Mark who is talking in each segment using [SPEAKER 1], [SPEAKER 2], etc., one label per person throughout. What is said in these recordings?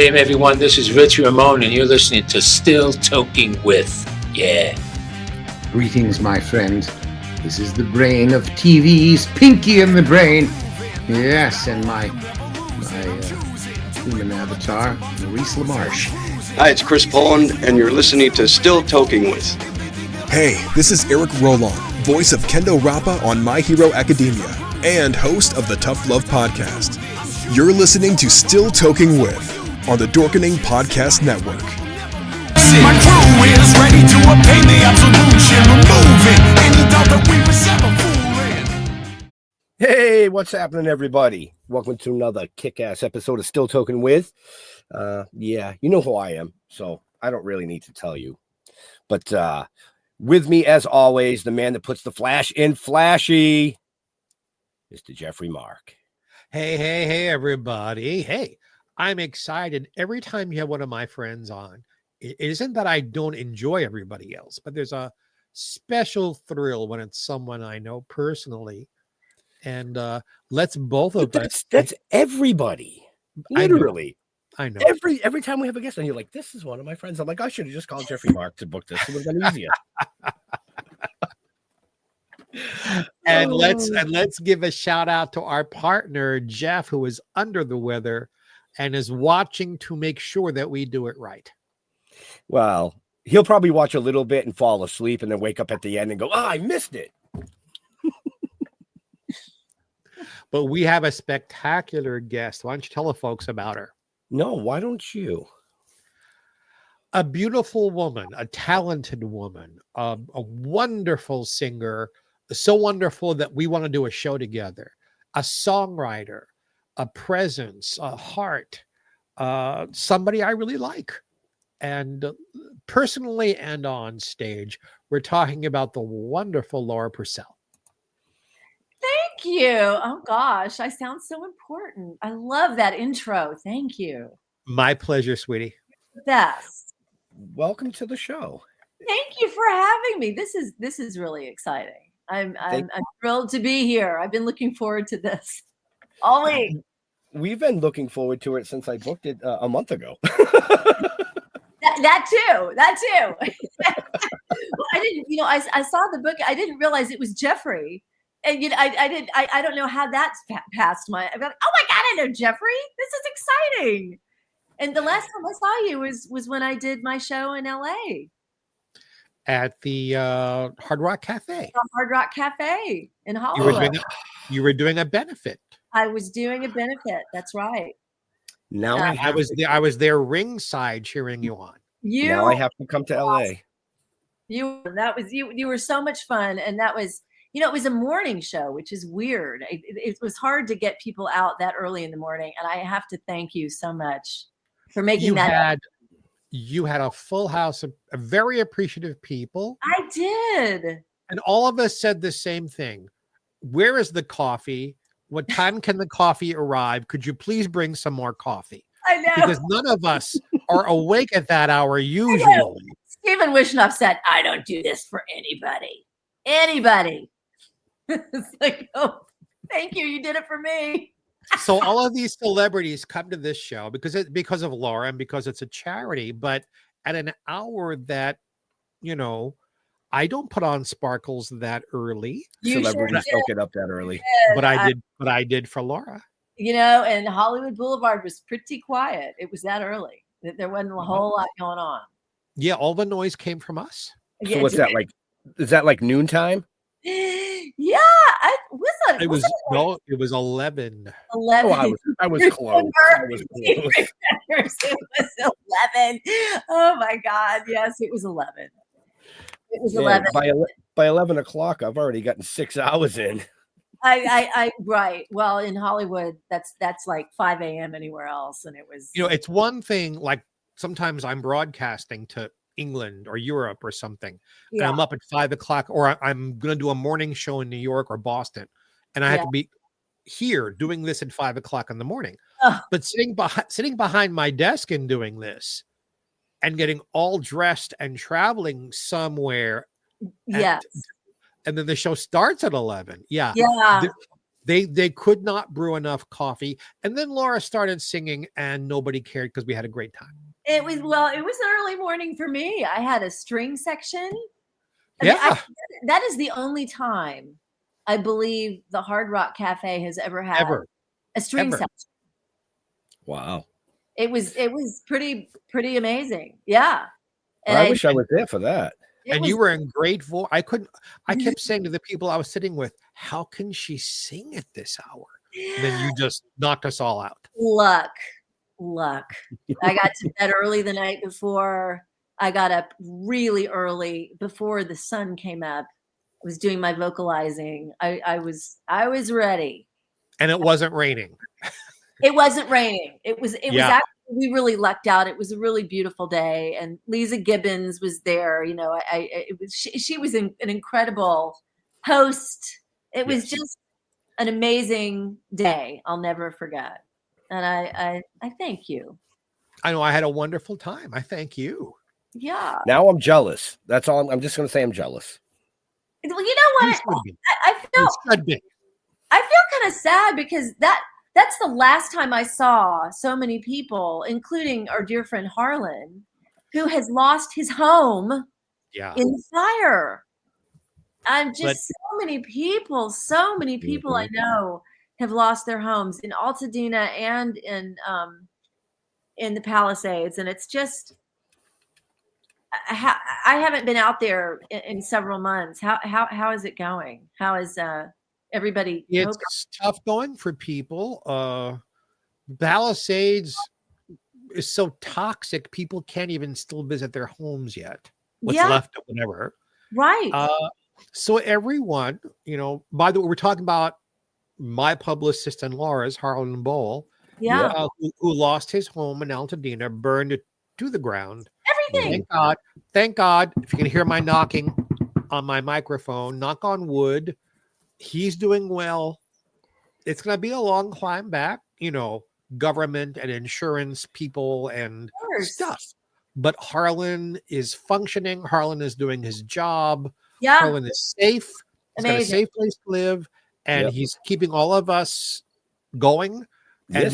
[SPEAKER 1] game, everyone. This is Rich Ramon, and you're listening to Still Toking With. Yeah.
[SPEAKER 2] Greetings, my friend. This is the brain of TV's Pinky in the Brain. Yes, and my human avatar, Maurice LaMarche.
[SPEAKER 3] Hi, it's Chris Poland, and you're listening to Still Toking With.
[SPEAKER 4] Hey, this is Eric Roland, voice of Kendo Rappa on My Hero Academia, and host of the Tough Love Podcast. You're listening to Still Toking With on the Dorkening Podcast Network.
[SPEAKER 5] My crew is ready to obtain the absolution, removing any doubt that we were ever fooling.
[SPEAKER 6] Hey, what's happening, everybody? Welcome to another kick-ass episode of Still Toking With. Yeah, you know who I am, so I don't really need to tell you. But with me, as always, the man that puts the flash in flashy, Mr. Jeffrey Mark.
[SPEAKER 7] Hey, everybody. Hey, I'm excited every time you have one of my friends on. It isn't that I don't enjoy everybody else, but there's a special thrill when it's someone I know personally. And let's both of us.
[SPEAKER 6] That's everybody. Literally.
[SPEAKER 7] I know.
[SPEAKER 6] Every time we have a guest on, you're like, this is one of my friends. I'm like, I should have just called Jeffrey Mark to book this. It would have been easier.
[SPEAKER 7] And let's give a shout out to our partner, Jeff, who is under the weather and is watching to make sure that we do it right.
[SPEAKER 6] Well, he'll probably watch a little bit and fall asleep and then wake up at the end and go, I missed it.
[SPEAKER 7] But we have a spectacular guest. Why don't you tell the folks about her?
[SPEAKER 6] No, why don't you?
[SPEAKER 7] A beautiful woman, a talented woman, a wonderful singer, so wonderful that we want to do a show together, a songwriter, a presence, a heart, somebody I really like. And personally and on stage, we're talking about the wonderful Laura Pursell.
[SPEAKER 8] Thank you. Oh, gosh, I sound so important. I love that intro. Thank you.
[SPEAKER 7] My pleasure, sweetie.
[SPEAKER 8] Best.
[SPEAKER 6] Welcome to the show.
[SPEAKER 8] Thank you for having me. This is really exciting. I'm thrilled to be here. I've been looking forward to this all week.
[SPEAKER 6] We've been looking forward to it since I booked it a month ago.
[SPEAKER 8] That too. Well, I didn't, I saw the book. I didn't realize it was Jeffrey. And I don't know how that's passed my. I'm like, oh my God, I know Jeffrey. This is exciting. And the last time I saw you was when I did my show in LA.
[SPEAKER 7] At the Hard Rock Cafe.
[SPEAKER 8] The Hard Rock Cafe in Hollywood.
[SPEAKER 7] You were doing a benefit.
[SPEAKER 8] I was doing a benefit. That's right.
[SPEAKER 6] Now
[SPEAKER 7] I was there ringside cheering you on.
[SPEAKER 6] Now I have to come to LA.
[SPEAKER 8] You were so much fun, and that was, it was a morning show, which is weird. It was hard to get people out that early in the morning, and I have to thank you so much for making that.
[SPEAKER 7] You had a full house of very appreciative people.
[SPEAKER 8] I did.
[SPEAKER 7] And all of us said the same thing. Where is the coffee? What time can the coffee arrive? Could you please bring some more coffee?
[SPEAKER 8] I know.
[SPEAKER 7] Because none of us are awake at that hour usually.
[SPEAKER 8] Stephen Wishnoff said, I don't do this for anybody. It's like, oh, thank you. You did it for me.
[SPEAKER 7] So all of these celebrities come to this show because of Laura and because it's a charity, but at an hour that, I don't put on sparkles that early.
[SPEAKER 6] Celebrities don't get up that early.
[SPEAKER 7] But I did for Laura.
[SPEAKER 8] And Hollywood Boulevard was pretty quiet. It was that early. There wasn't a whole lot going on.
[SPEAKER 7] Yeah, all the noise came from us.
[SPEAKER 6] So what's that like? Is that like noontime?
[SPEAKER 8] Yeah,
[SPEAKER 7] it was 11.
[SPEAKER 8] 11.
[SPEAKER 6] Oh, I was close.
[SPEAKER 8] It was 11. Oh my God! Yes, it was 11. It was 11.
[SPEAKER 6] By 11 o'clock, I've already gotten 6 hours in.
[SPEAKER 8] I right. Well, in Hollywood, that's like 5 a.m. anywhere else, and it was.
[SPEAKER 7] It's one thing. Like sometimes I'm broadcasting to England or Europe or something, and I'm up at 5 o'clock, or I'm going to do a morning show in New York or Boston, and I have to be here doing this at 5 o'clock in the morning. But sitting behind my desk and doing this, and getting all dressed and traveling somewhere.
[SPEAKER 8] Yes.
[SPEAKER 7] And then the show starts at 11. Yeah. They could not brew enough coffee. And then Laura started singing and nobody cared because we had a great time.
[SPEAKER 8] It was an early morning for me. I had a string section. That is the only time I believe the Hard Rock Cafe has ever had a string section.
[SPEAKER 6] Wow.
[SPEAKER 8] It was pretty amazing. Yeah. And
[SPEAKER 6] I wish I was there for that.
[SPEAKER 7] And you were in great voice. I kept saying to the people I was sitting with, how can she sing at this hour? And then you just knocked us all out.
[SPEAKER 8] Luck. I got to bed early the night before. I got up really early before the sun came up. I was doing my vocalizing. I was ready.
[SPEAKER 7] And it wasn't raining.
[SPEAKER 8] It wasn't raining. It was actually, we really lucked out. It was a really beautiful day, and Lisa Gibbons was there. You know, she was an incredible host. It was just an amazing day. I'll never forget. And I thank you.
[SPEAKER 7] I know I had a wonderful time. I thank you.
[SPEAKER 8] Yeah.
[SPEAKER 6] Now I'm jealous. That's all. I'm just going to say I'm jealous.
[SPEAKER 8] Well, you know what? I feel kind of sad because that's the last time I saw so many people, including our dear friend Harlan, who has lost his home in the fire. So many people I know have lost their homes in Altadena and in the Palisades. And it's just, I haven't been out there in several months. How is it going? How is everybody?
[SPEAKER 7] It's tough going for people. Palisades is so toxic. People can't even still visit their homes yet. What's left of whatever.
[SPEAKER 8] Right.
[SPEAKER 7] So everyone, by the way, we're talking about my publicist and Laura's, Harlan Bowl, who lost his home in Altadena, burned it to the ground.
[SPEAKER 8] Everything.
[SPEAKER 7] Thank God. If you can hear my knocking on my microphone, knock on wood, he's doing well. It's going to be a long climb back, government and insurance people and stuff. But Harlan is functioning. Harlan is doing his job.
[SPEAKER 8] Yeah.
[SPEAKER 7] Harlan is safe. He's got a safe place to live. And he's keeping all of us going. And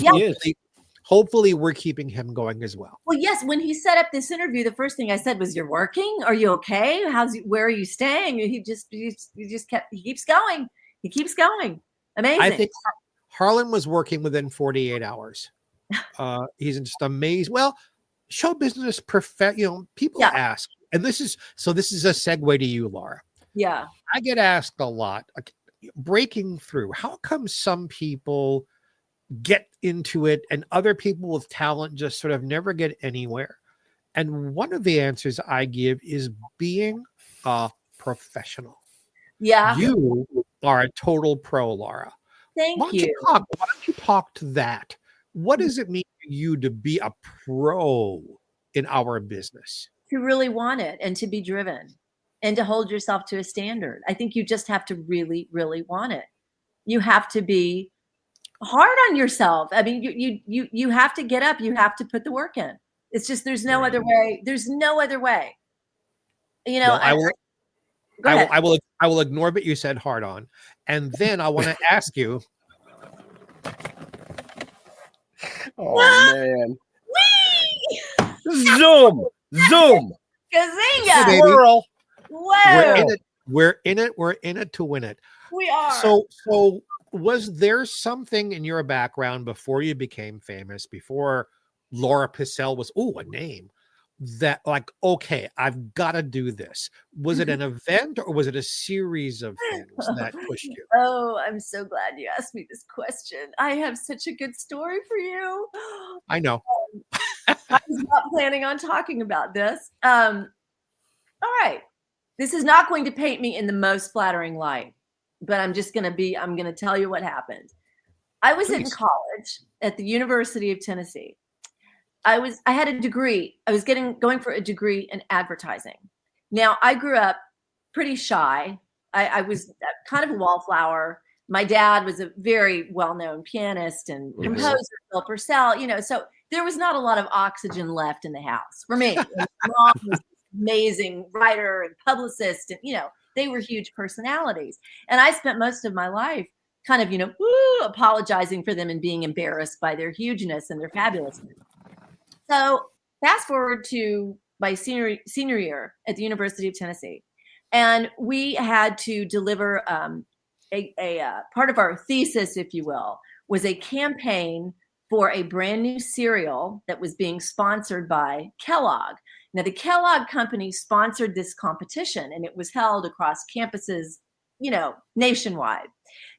[SPEAKER 7] hopefully we're keeping him going as well.
[SPEAKER 8] Well, yes. When he set up this interview, the first thing I said was, "You're working? Are you okay? Where are you staying?" And he keeps going. He keeps going. Amazing.
[SPEAKER 7] I think Harlan was working within 48 hours. He's just amazing. Well, show business people ask, and this is a segue to you, Laura.
[SPEAKER 8] Yeah.
[SPEAKER 7] I get asked a lot, breaking through. How come some people get into it and other people with talent just sort of never get anywhere? And one of the answers I give is being a professional.
[SPEAKER 8] Yeah.
[SPEAKER 7] You are a total pro, Laura.
[SPEAKER 8] Thank you.
[SPEAKER 7] Why don't you talk to that? What does it mean to you to be a pro in our business?
[SPEAKER 8] To really want it and to be driven and to hold yourself to a standard. I think you just have to really, really want it. You have to be hard on yourself. I mean, you have to get up. You have to put the work in. It's just, there's no other way. There's no other way.
[SPEAKER 7] I will ignore what you said hard on. And then I want to ask you.
[SPEAKER 6] Oh, man. Zoom.
[SPEAKER 8] Kazinga.
[SPEAKER 7] Hey,
[SPEAKER 6] Squirrel.
[SPEAKER 8] Whoa.
[SPEAKER 7] We're in it to win it.
[SPEAKER 8] We are.
[SPEAKER 7] So was there something in your background before you became famous, before Laura Pursell was a name, that okay, I've got to do this? Was it an event or was it a series of things that pushed you?
[SPEAKER 8] Oh, I'm so glad you asked me this question. I have such a good story for you.
[SPEAKER 7] I know.
[SPEAKER 8] I was not planning on talking about this. All right. This is not going to paint me in the most flattering light, but I'm going to tell you what happened. I was in college at the University of Tennessee. I had a degree. I was going for a degree in advertising. Now, I grew up pretty shy. I was kind of a wallflower. My dad was a very well-known pianist and composer, Bill Pursell, so there was not a lot of oxygen left in the house for me. My mom was an amazing writer and publicist, and they were huge personalities. And I spent most of my life kind of, apologizing for them and being embarrassed by their hugeness and their fabulousness. So fast forward to my senior year at the University of Tennessee. And we had to deliver a part of our thesis, if you will, was a campaign for a brand new cereal that was being sponsored by Kellogg. Now, the Kellogg company sponsored this competition, and it was held across campuses, nationwide.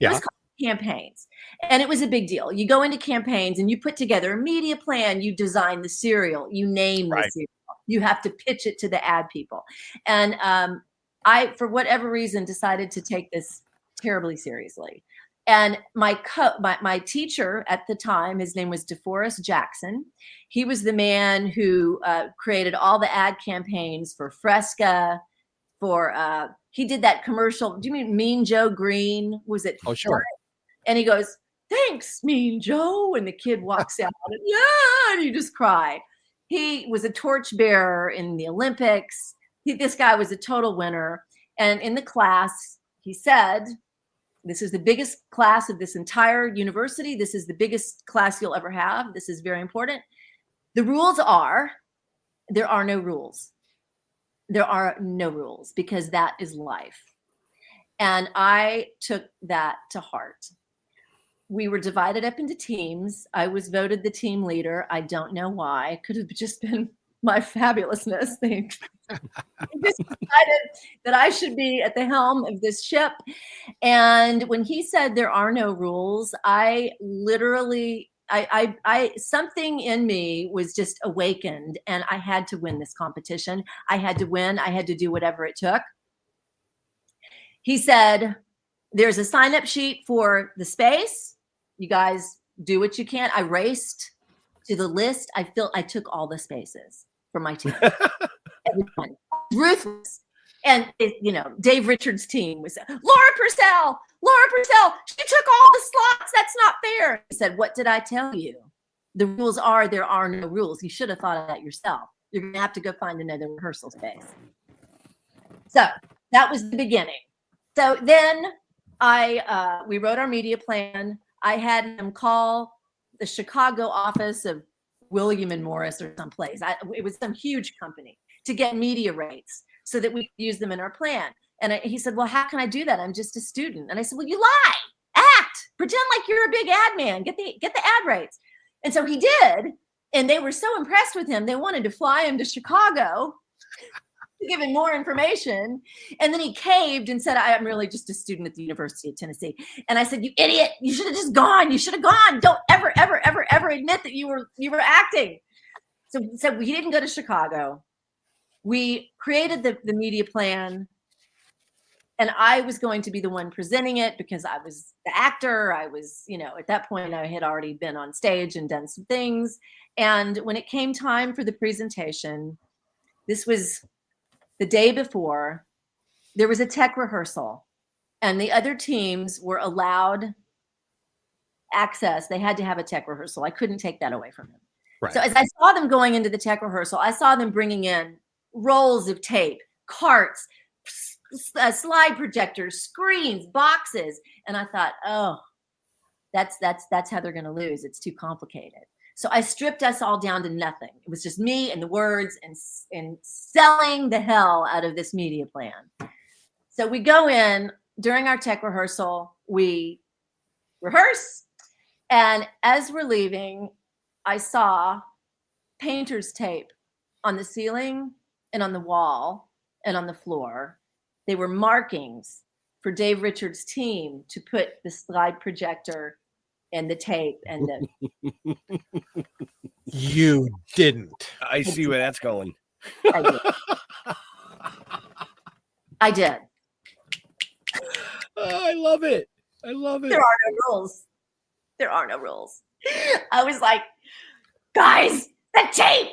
[SPEAKER 8] It was called campaigns, and it was a big deal. You go into campaigns and you put together a media plan, you design the cereal, you name the cereal, you have to pitch it to the ad people. And I, for whatever reason, decided to take this terribly seriously. And my teacher at the time, his name was DeForest Jackson. He was the man who created all the ad campaigns for Fresca, he did that commercial. Do you mean Mean Joe Green? Was it?
[SPEAKER 7] Oh, sure.
[SPEAKER 8] And he goes, "Thanks, Mean Joe." And the kid walks out and you just cry. He was a torchbearer in the Olympics. This guy was a total winner. And in the class, he said, "This is the biggest class of this entire university. This is the biggest class you'll ever have. This is very important. The rules are, there are no rules. There are no rules, because that is life." And I took that to heart. We were divided up into teams. I was voted the team leader. I don't know why. It could have just been my fabulousness. They just decided that I should be at the helm of this ship. And when he said there are no rules, I literally, something in me was just awakened, and I had to win this competition. I had to win. I had to do whatever it took. He said, "There's a sign-up sheet for the space. You guys do what you can." I raced to the list. I took all the spaces for my team. Everyone. Ruthless. And Dave Richards' team was Laura Pursell. She took all the slots. That's not fair. He said, "What did I tell you? The rules are, there are no rules. You should have thought of that yourself. You're going to have to go find another rehearsal space." So that was the beginning. So then we wrote our media plan. I had him call the Chicago office of William and Morris or someplace. It was some huge company, to get media rates so that we could use them in our plan. And he said, "Well, how can I do that? I'm just a student." And I said, "Well, you lie, act, pretend like you're a big ad man, get the ad rates." And so he did. And they were so impressed with him, they wanted to fly him to Chicago to give him more information. And then he caved and said, "I'm really just a student at the University of Tennessee." And I said, "You idiot, you should have just gone. You should have gone. Don't ever, ever, ever, ever admit that you were acting." So we didn't go to Chicago. We created the media plan, and I was going to be the one presenting it because I was the actor. I was, at that point I had already been on stage and done some things. And when it came time for the presentation, this was the day before, there was a tech rehearsal, and the other teams were allowed access. They had to have a tech rehearsal. I couldn't take that away from them. Right. So as I saw them going into the tech rehearsal, I saw them bringing in rolls of tape, carts, slide projectors, screens, boxes. And I thought, oh, that's how they're going to lose. It's too complicated. So I stripped us all down to nothing. It was just me and the words and selling the hell out of this media plan. So we go in during our tech rehearsal, we rehearse. And as we're leaving, I saw painter's tape on the ceiling and on the wall and on the floor. They were markings for Dave Richards' team to put the slide projector and the tape and the.
[SPEAKER 7] You didn't.
[SPEAKER 6] I see where that's going.
[SPEAKER 8] I did.
[SPEAKER 6] Oh, I love it. I love it.
[SPEAKER 8] There are no rules. There are no rules. I was like, "Guys, the tape,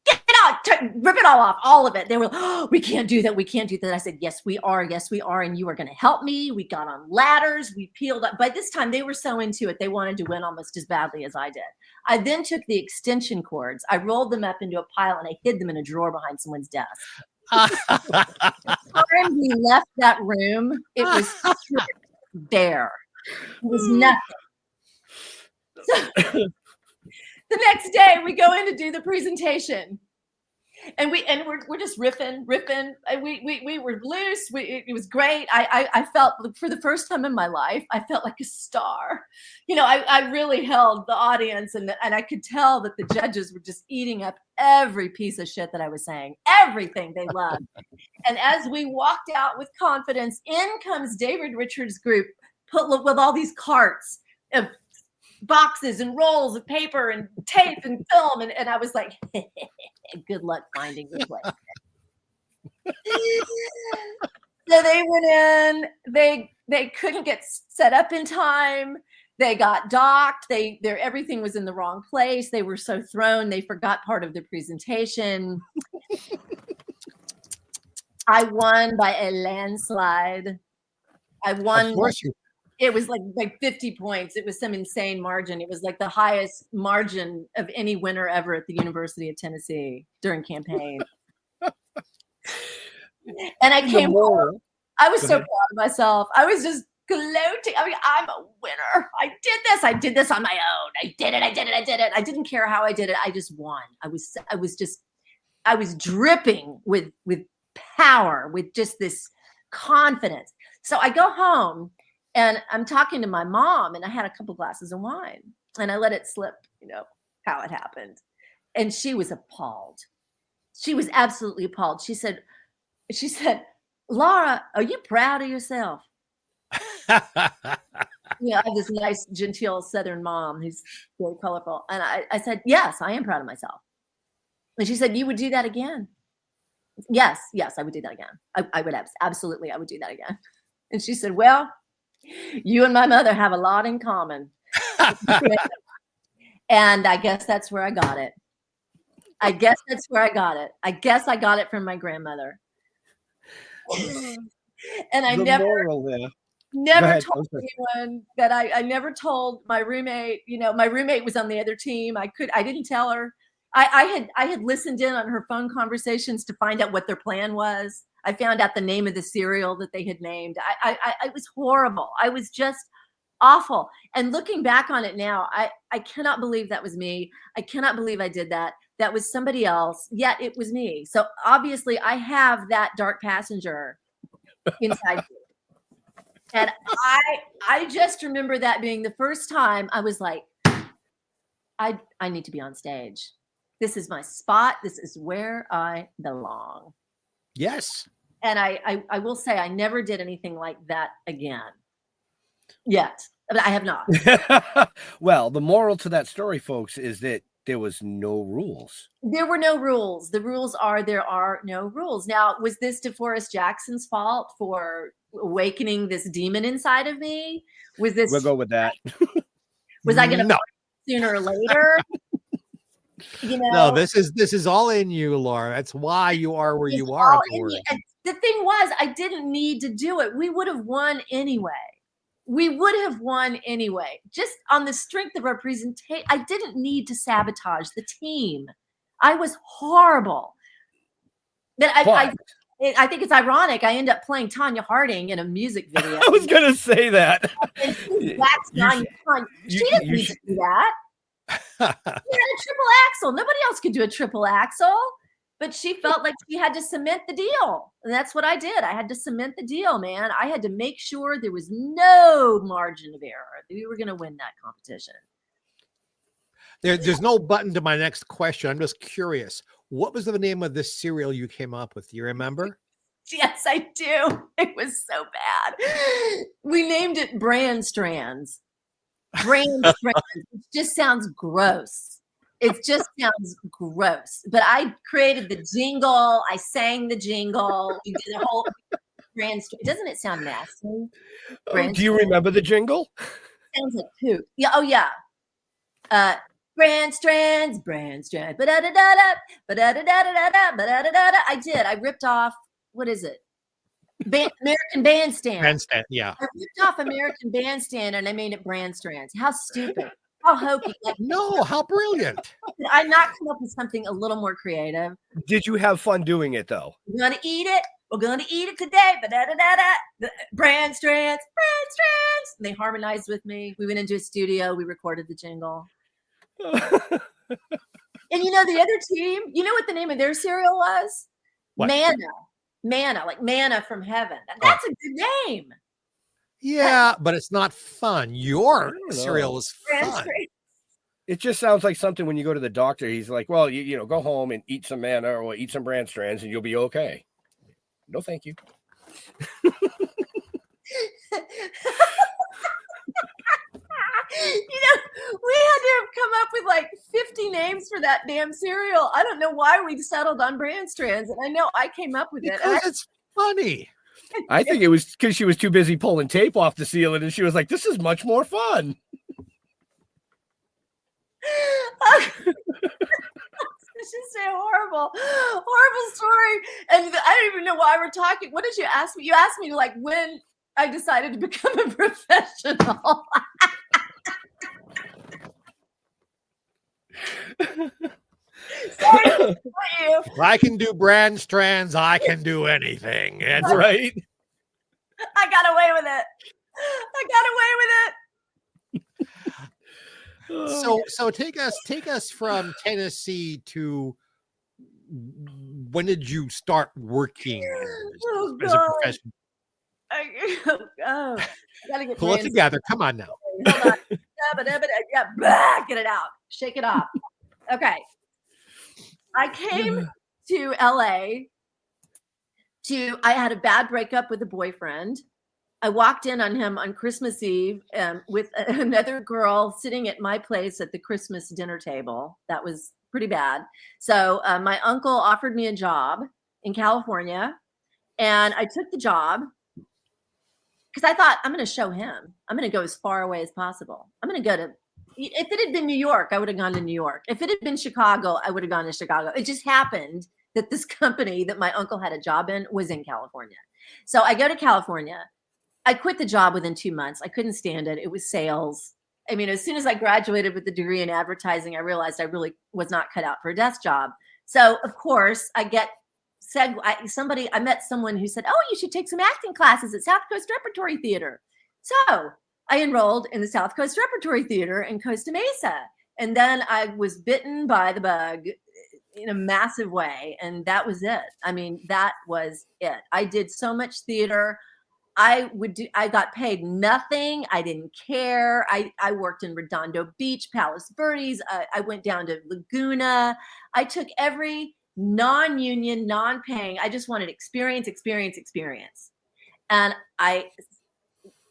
[SPEAKER 8] get it out, rip it all off, all of it." They were like, "Oh, we can't do that. We can't do that." I said, "Yes, we are. Yes, we are. And you are going to help me." We got on ladders. We peeled up. By this time, they were so into it. They wanted to win almost as badly as I did. I then took the extension cords. I rolled them up into a pile and I hid them in a drawer behind someone's desk. By the time we left that room, it was bare. was nothing. So the next day we go in to do the presentation. And we're just riffing. We were loose. It was great. I felt, for the first time in my life, I felt like a star. I really held the audience, and I could tell that the judges were just eating up every piece of shit that I was saying, everything they loved. And as we walked out with confidence, in comes David Richards' group, with all these carts of boxes and rolls of paper and tape and film, and I was like, good luck finding your place. So they went in, they couldn't get set up in time, they got docked, everything was in the wrong place, they were so thrown, they forgot part of the presentation. I won by a landslide. I won.
[SPEAKER 7] Of course you.
[SPEAKER 8] It was like 50 points. It was some insane margin. It was like the highest margin of any winner ever at the University of Tennessee during campaign. And I came home. I was so proud of myself. I was just gloating. I mean, I'm a winner. I did this on my own. I did it. I didn't care how I did it. I just won. I was dripping with power, with just this confidence. So I go home. And I'm talking to my mom, and I had a couple glasses of wine, and I let it slip, how it happened. And she was appalled. She was absolutely appalled. She said, Laura, are you proud of yourself? I have this nice, genteel Southern mom who's very colorful. And I said, yes, I am proud of myself. And she said, you would do that again? Yes, I would do that again. I would absolutely, I would do that again. And she said, well, you and my mother have a lot in common. And I guess that's where I got it. I guess I got it from my grandmother. And I never told anyone that I never told my roommate. My roommate was on the other team. I didn't tell her. I had listened in on her phone conversations to find out what their plan was. I found out the name of the cereal that they had named. I was horrible. I was just awful. And looking back on it now, I cannot believe that was me. I cannot believe I did that. That was somebody else, yet it was me. So obviously I have that dark passenger inside me. And I just remember that being the first time I was like, I need to be on stage. This is my spot. This is where I belong.
[SPEAKER 7] Yes.
[SPEAKER 8] And I will say I never did anything like that again. Yet. But I have not.
[SPEAKER 6] Well, the moral to that story, folks, is that there was no rules.
[SPEAKER 8] There were no rules. The rules are there are no rules. Now, was this DeForest Jackson's fault for awakening this demon inside of me? Was this?
[SPEAKER 6] We'll go with that.
[SPEAKER 8] Was I going to sooner or later?
[SPEAKER 7] No, this is all in you, Laura. That's why you are where you are.
[SPEAKER 8] The thing was, I didn't need to do it. We would have won anyway. Just on the strength of our presentation. I didn't need to sabotage the team. I was horrible. But I think it's ironic. I end up playing Tanya Harding in a music video.
[SPEAKER 6] I was going to say that.
[SPEAKER 8] She didn't need to do that. You had a triple axel. Nobody else could do a triple axel, but she felt like she had to cement the deal. And that's what I did. I had to cement the deal, man. I had to make sure there was no margin of error that we were going to win that competition.
[SPEAKER 7] There's no button to my next question. I'm just curious. What was the name of this cereal you came up with? Do you remember?
[SPEAKER 8] Yes, I do. It was so bad. We named it Brand Strands. Brand Strands. It just sounds gross. It just sounds gross. But I created the jingle. I sang the jingle. We did a whole Brand Strands. Doesn't it sound nasty?
[SPEAKER 6] Do you remember the jingle?
[SPEAKER 8] Sounds like poop. Yeah. Oh, yeah. Brand Strands. Ba-da-da-da-da. Ba-da-da-da-da-da. Ba-da-da-da-da. I did. I ripped off, what is it? American Bandstand.
[SPEAKER 7] Bandstand, yeah.
[SPEAKER 8] I ripped off American Bandstand and I made it Brand Strands. How stupid. How hokey. Like,
[SPEAKER 7] no, how brilliant.
[SPEAKER 8] Did I not come up with something a little more creative?
[SPEAKER 6] Did you have fun doing it, though?
[SPEAKER 8] You want to eat it? We're gonna eat it today. Da-da-da-da. Brand strands. And they harmonized with me. We went into a studio. We recorded the jingle. And you know, the other team, you know what the name of their cereal was?
[SPEAKER 7] What?
[SPEAKER 8] Manna, like manna from heaven. That's a good name.
[SPEAKER 7] Yeah, but it's not fun. Your cereal is fun.
[SPEAKER 6] It just sounds like something when you go to the doctor, he's like, well, you know, go home and eat some manna or eat some bran strands and you'll be okay. No, thank you.
[SPEAKER 8] You know, we had to have come up with like 50 names for that damn cereal. I don't know why we settled on bran strands. And I know I came up with it.
[SPEAKER 7] Because it's funny.
[SPEAKER 6] I think it was because she was too busy pulling tape off the ceiling and she was like, this is much more fun.
[SPEAKER 8] It's just a horrible story. And I don't even know why we're talking. What did you ask me? You asked me like when I decided to become a professional. Sorry, you.
[SPEAKER 7] If I can do brand strands, I can do anything. That's
[SPEAKER 6] right.
[SPEAKER 8] I got away with it.
[SPEAKER 7] So take us from Tennessee to when did you start working as a professional?
[SPEAKER 8] Gotta get
[SPEAKER 7] Pull it together. Come on now.
[SPEAKER 8] Hold on. Yeah, get it out. Shake it off. Okay. I came to LA I had a bad breakup with a boyfriend. I walked in on him on Christmas Eve with another girl sitting at my place at the Christmas dinner table. That was pretty bad. So my uncle offered me a job in California, and I took the job because I thought, I'm going to show him. I'm going to go as far away as possible. I'm going to go to, if it had been New York, I would have gone to New York. If it had been Chicago, I would have gone to Chicago. It just happened that this company that my uncle had a job in was in California. So I go to California. I quit the job within 2 months. I couldn't stand it. It was sales. I mean, as soon as I graduated with the degree in advertising, I realized I really was not cut out for a desk job. So, of course, I met someone who said, oh, you should take some acting classes at South Coast Repertory Theater. So I enrolled in the South Coast Repertory Theater in Costa Mesa. And then I was bitten by the bug in a massive way. And that was it. I mean, that was it. I did so much theater. I got paid nothing. I didn't care. I worked in Redondo Beach, Palos Verdes. I went down to Laguna. I took every non-union, non-paying. I just wanted experience. And I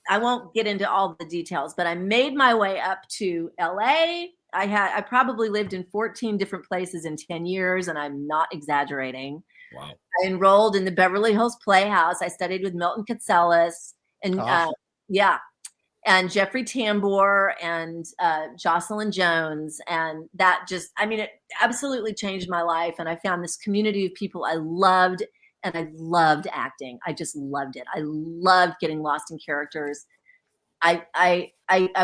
[SPEAKER 8] won't get into all the details, but I made my way up to LA. I probably lived in 14 different places in 10 years, and I'm not exaggerating.
[SPEAKER 6] Wow.
[SPEAKER 8] I enrolled in the Beverly Hills Playhouse. I studied with Milton Katselas and and Jeffrey Tambor and Jocelyn Jones. And that just, I mean, it absolutely changed my life. And I found this community of people I loved, and I loved acting. I just loved it. I loved getting lost in characters. I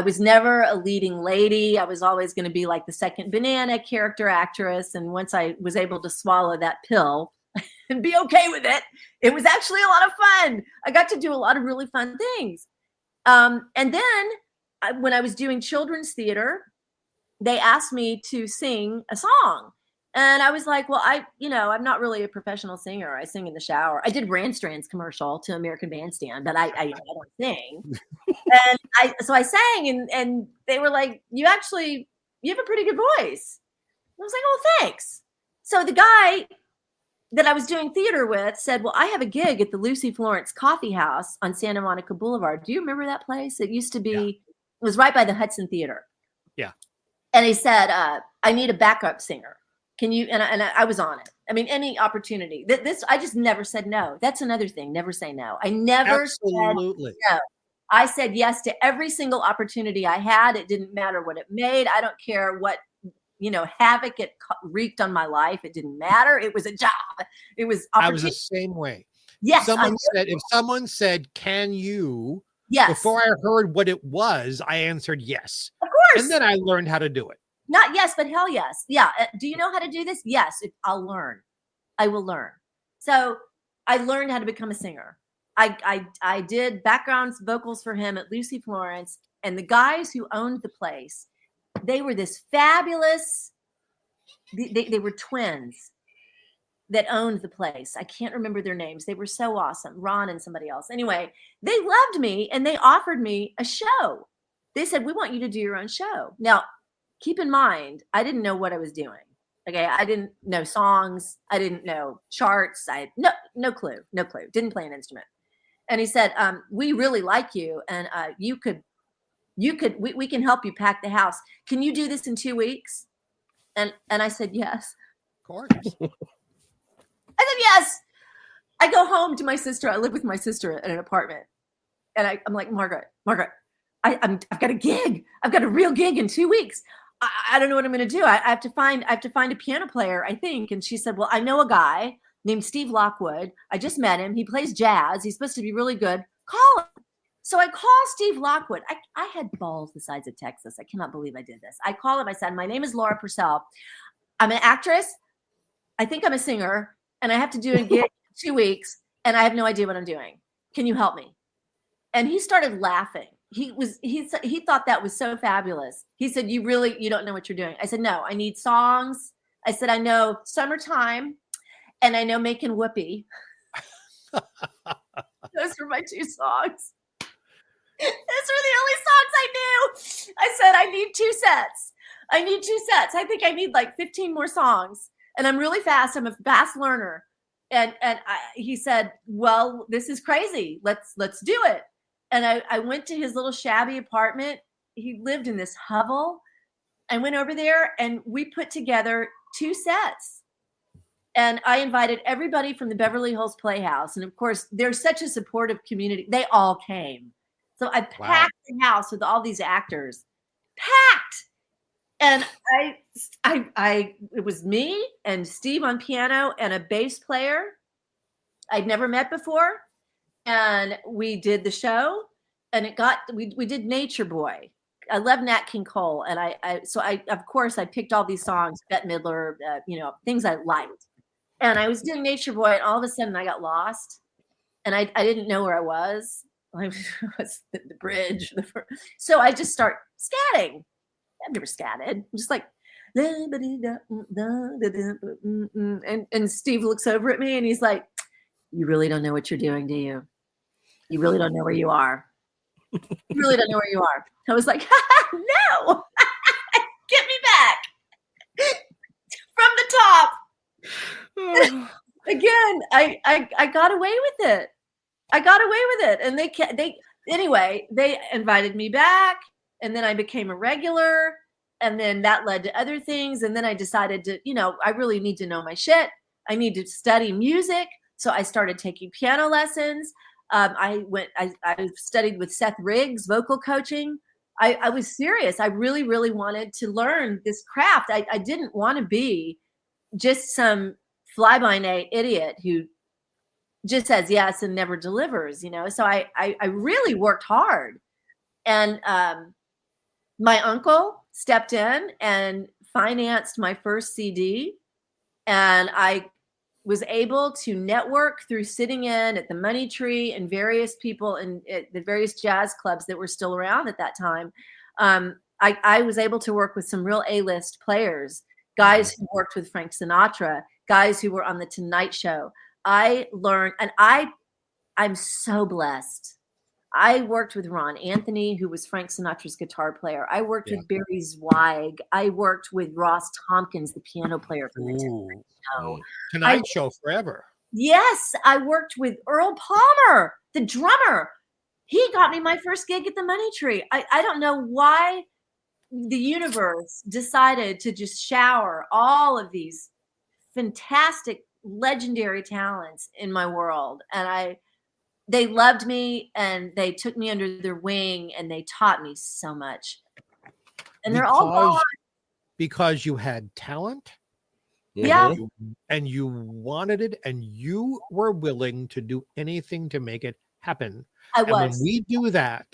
[SPEAKER 8] was never a leading lady. I was always going to be like the second banana character actress. And once I was able to swallow that pill and be okay with it, it was actually a lot of fun. I got to do a lot of really fun things. And then when I was doing children's theater, they asked me to sing a song. And I was like, well, I'm not really a professional singer. I sing in the shower. I did Brand Strands commercial to American Bandstand, but I don't sing. And so I sang, and they were like, you have a pretty good voice. I was like, oh, thanks. So the guy that I was doing theater with said, well, I have a gig at the Lucy Florence Coffee House on Santa Monica Boulevard. Do you remember that place? It used to be, It was right by the Hudson Theater. Yeah. And he said, I need a backup singer. Can you, and I was on it. I mean, any opportunity. I just never said no. That's another thing. Never say no. I never said no. I said yes to every single opportunity I had. It didn't matter what it made. I don't care what, havoc it wreaked on my life. It didn't matter. It was a job. It was opportunity.
[SPEAKER 7] I was the same way.
[SPEAKER 8] Yes.
[SPEAKER 7] If someone said, can you? Yes. Before I heard what it was, I answered yes.
[SPEAKER 8] Of course.
[SPEAKER 7] And then I learned how to do it.
[SPEAKER 8] Not yes, but hell yes. Yeah. Do you know how to do this? Yes. I'll learn. I will learn. So I learned how to become a singer. I did background vocals for him at Lucy Florence, and the guys who owned the place, they were this fabulous. They were twins that owned the place. I can't remember their names. They were so awesome. Ron and somebody else. Anyway, they loved me and they offered me a show. They said, we want you to do your own show. Now, keep in mind, I didn't know what I was doing. Okay. I didn't know songs. I didn't know charts. I had no clue. Didn't play an instrument. And he said, we really like you. And we can help you pack the house. Can you do this in 2 weeks? And I said, yes.
[SPEAKER 7] Of course.
[SPEAKER 8] I said, yes. I go home to my sister. I live with my sister in an apartment. And I'm like, Margaret, I've got a gig. I've got a real gig in 2 weeks. I don't know what I'm going to do. I have to find a piano player, I think. And she said, well, I know a guy named Steve Lockwood. I just met him. He plays jazz. He's supposed to be really good. Call him. So I call Steve Lockwood. I had balls the size of Texas. I cannot believe I did this. I call him. I said, my name is Laura Pursell. I'm an actress. I think I'm a singer. And I have to do a gig in 2 weeks. And I have no idea what I'm doing. Can you help me? And he started laughing. He thought that was so fabulous. He said, you don't know what you're doing. I said, no, I need songs. I said, I know Summertime and I know Making Whoopee. Those were my 2 songs. Those were the only songs I knew. I said, I need 2 sets. I think I need like 15 more songs. And I'm really fast. I'm a fast learner. And he said, well, this is crazy. Let's do it. And I went to his little shabby apartment. He lived in this hovel. I went over there and we put together 2 sets. And I invited everybody from the Beverly Hills Playhouse. And of course, they're such a supportive community. They all came. So I packed the house with all these actors. Packed. And it was me and Steve on piano and a bass player I'd never met before. And we did the show and we did Nature Boy. I love Nat King Cole. And I of course I picked all these songs, Bette Midler, things I liked. And I was doing Nature Boy and all of a sudden I got lost and I didn't know where I was. I was the bridge. So I just start scatting. I've never scatted. I'm just like, and Steve looks over at me and he's like, you really don't know what you're doing, do you? You really don't know where you are. You really don't know where you are. I was like, no, get me back from the top. Again, I got away with it. And they invited me back and then I became a regular and then that led to other things. And then I decided to, I really need to know my shit. I need to study music. So I started taking piano lessons. I studied with Seth Riggs, vocal coaching. I was serious. I really, really wanted to learn this craft. I didn't want to be just some fly-by-night idiot who just says yes and never delivers, So I really worked hard. And my uncle stepped in and financed my first CD. And I was able to network through sitting in at the Money Tree and various people in the various jazz clubs that were still around at that time. I was able to work with some real A-list players, guys who worked with Frank Sinatra, guys who were on The Tonight Show. I learned, and I'm so blessed. I worked with Ron Anthony, who was Frank Sinatra's guitar player. I worked with Barry Zweig. I worked with Ross Tompkins, the piano player from The Tonight Show.
[SPEAKER 7] Tonight Show forever.
[SPEAKER 8] Yes, I worked with Earl Palmer, the drummer. He got me my first gig at the Money Tree. I don't know why the universe decided to just shower all of these fantastic, legendary talents in my world. And they loved me and they took me under their wing and they taught me so much. And they're all gone.
[SPEAKER 7] Because you had talent.
[SPEAKER 8] Yeah.
[SPEAKER 7] And you wanted it and you were willing to do anything to make it happen.
[SPEAKER 8] And
[SPEAKER 7] when we do that,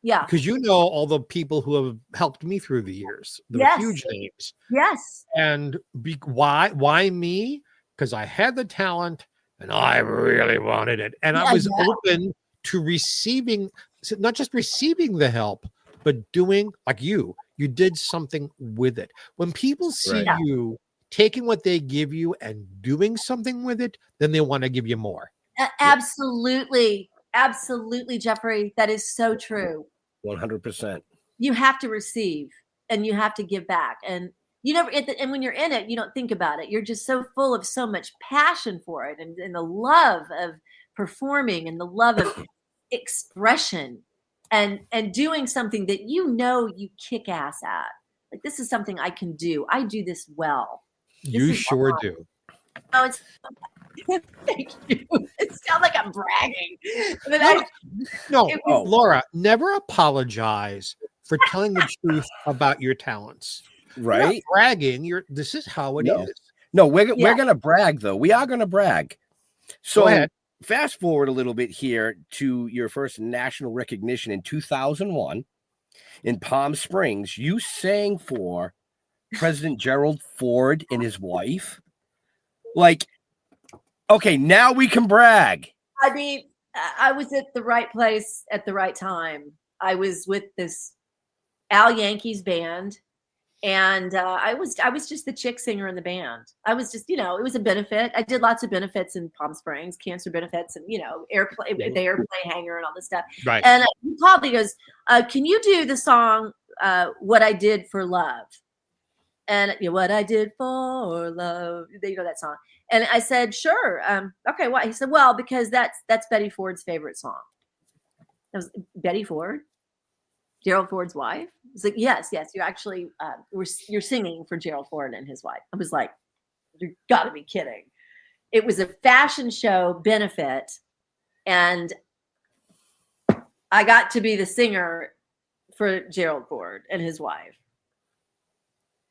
[SPEAKER 7] because all the people who have helped me through the years, the huge names.
[SPEAKER 8] Yes.
[SPEAKER 7] And why me? Because I had the talent and I really wanted it. And I was open to receiving, not just receiving the help, but doing like you did something with it. When people see you taking what they give you and doing something with it, then they want to give you more.
[SPEAKER 8] Absolutely. Absolutely, Jeffrey. That is so true.
[SPEAKER 6] 100%.
[SPEAKER 8] You have to receive and you have to give back. And you never, and when you're in it, you don't think about it. You're just so full of so much passion for it and the love of performing and the love of expression and doing something that you kick ass at. Like, this is something I can do. I do this well.
[SPEAKER 7] You sure do.
[SPEAKER 8] Oh, it's thank you. It sounds like I'm bragging. But
[SPEAKER 7] Laura, never apologize for telling the truth about your talents.
[SPEAKER 6] Right?
[SPEAKER 7] You're not bragging. This is how it is.
[SPEAKER 6] No, we're gonna brag though. We are gonna brag. So
[SPEAKER 7] go ahead.
[SPEAKER 6] Fast forward a little bit here to your first national recognition in 2001 in Palm Springs. You sang for President Gerald Ford and his wife. Like, okay, now we can brag.
[SPEAKER 8] I mean, I was at the right place at the right time. I was with this Al Yankees band, and I was just the chick singer in the band. I was just, it was a benefit. I did lots of benefits in Palm Springs, cancer benefits, and the airplane hangar and all this stuff.
[SPEAKER 7] Right.
[SPEAKER 8] And he called me, he goes, "Can you do the song What I Did for Love?" And what I did for love, that song. And I said, sure. Okay. Why? He said, well, because that's Betty Ford's favorite song. That was Betty Ford, Gerald Ford's wife. I was like, yes. You're actually, you're singing for Gerald Ford and his wife. I was like, you gotta be kidding. It was a fashion show benefit. And I got to be the singer for Gerald Ford and his wife.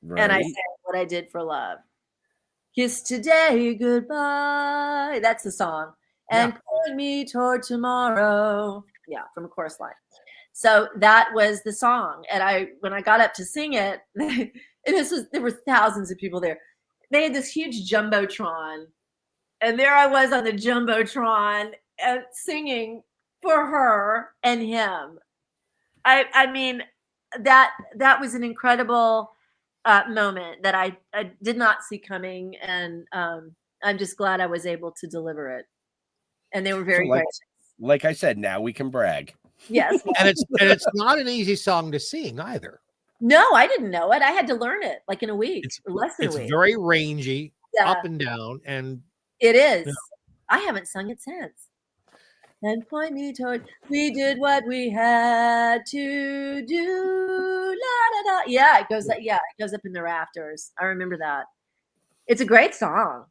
[SPEAKER 8] Right. And I sang What I Did for Love. Kiss today, goodbye. That's the song. And point me toward tomorrow. Yeah, from a chorus line. So that was the song. And when I got up to sing it, and there were thousands of people there. They had this huge jumbotron. And there I was on the jumbotron singing for her and him. I mean, that was an incredible moment that I did not see coming, and I'm just glad I was able to deliver it. And they were very gracious.
[SPEAKER 6] Like I said, now we can brag.
[SPEAKER 8] Yes,
[SPEAKER 7] and it's not an easy song to sing either.
[SPEAKER 8] No, I didn't know it. I had to learn it like in a week or less than a week.
[SPEAKER 7] It's very rangy, up and down, and
[SPEAKER 8] it is. I haven't sung it since. And point me toward, we did what we had to do. La, da, da. Yeah, it goes up in the rafters. I remember that. It's a great song.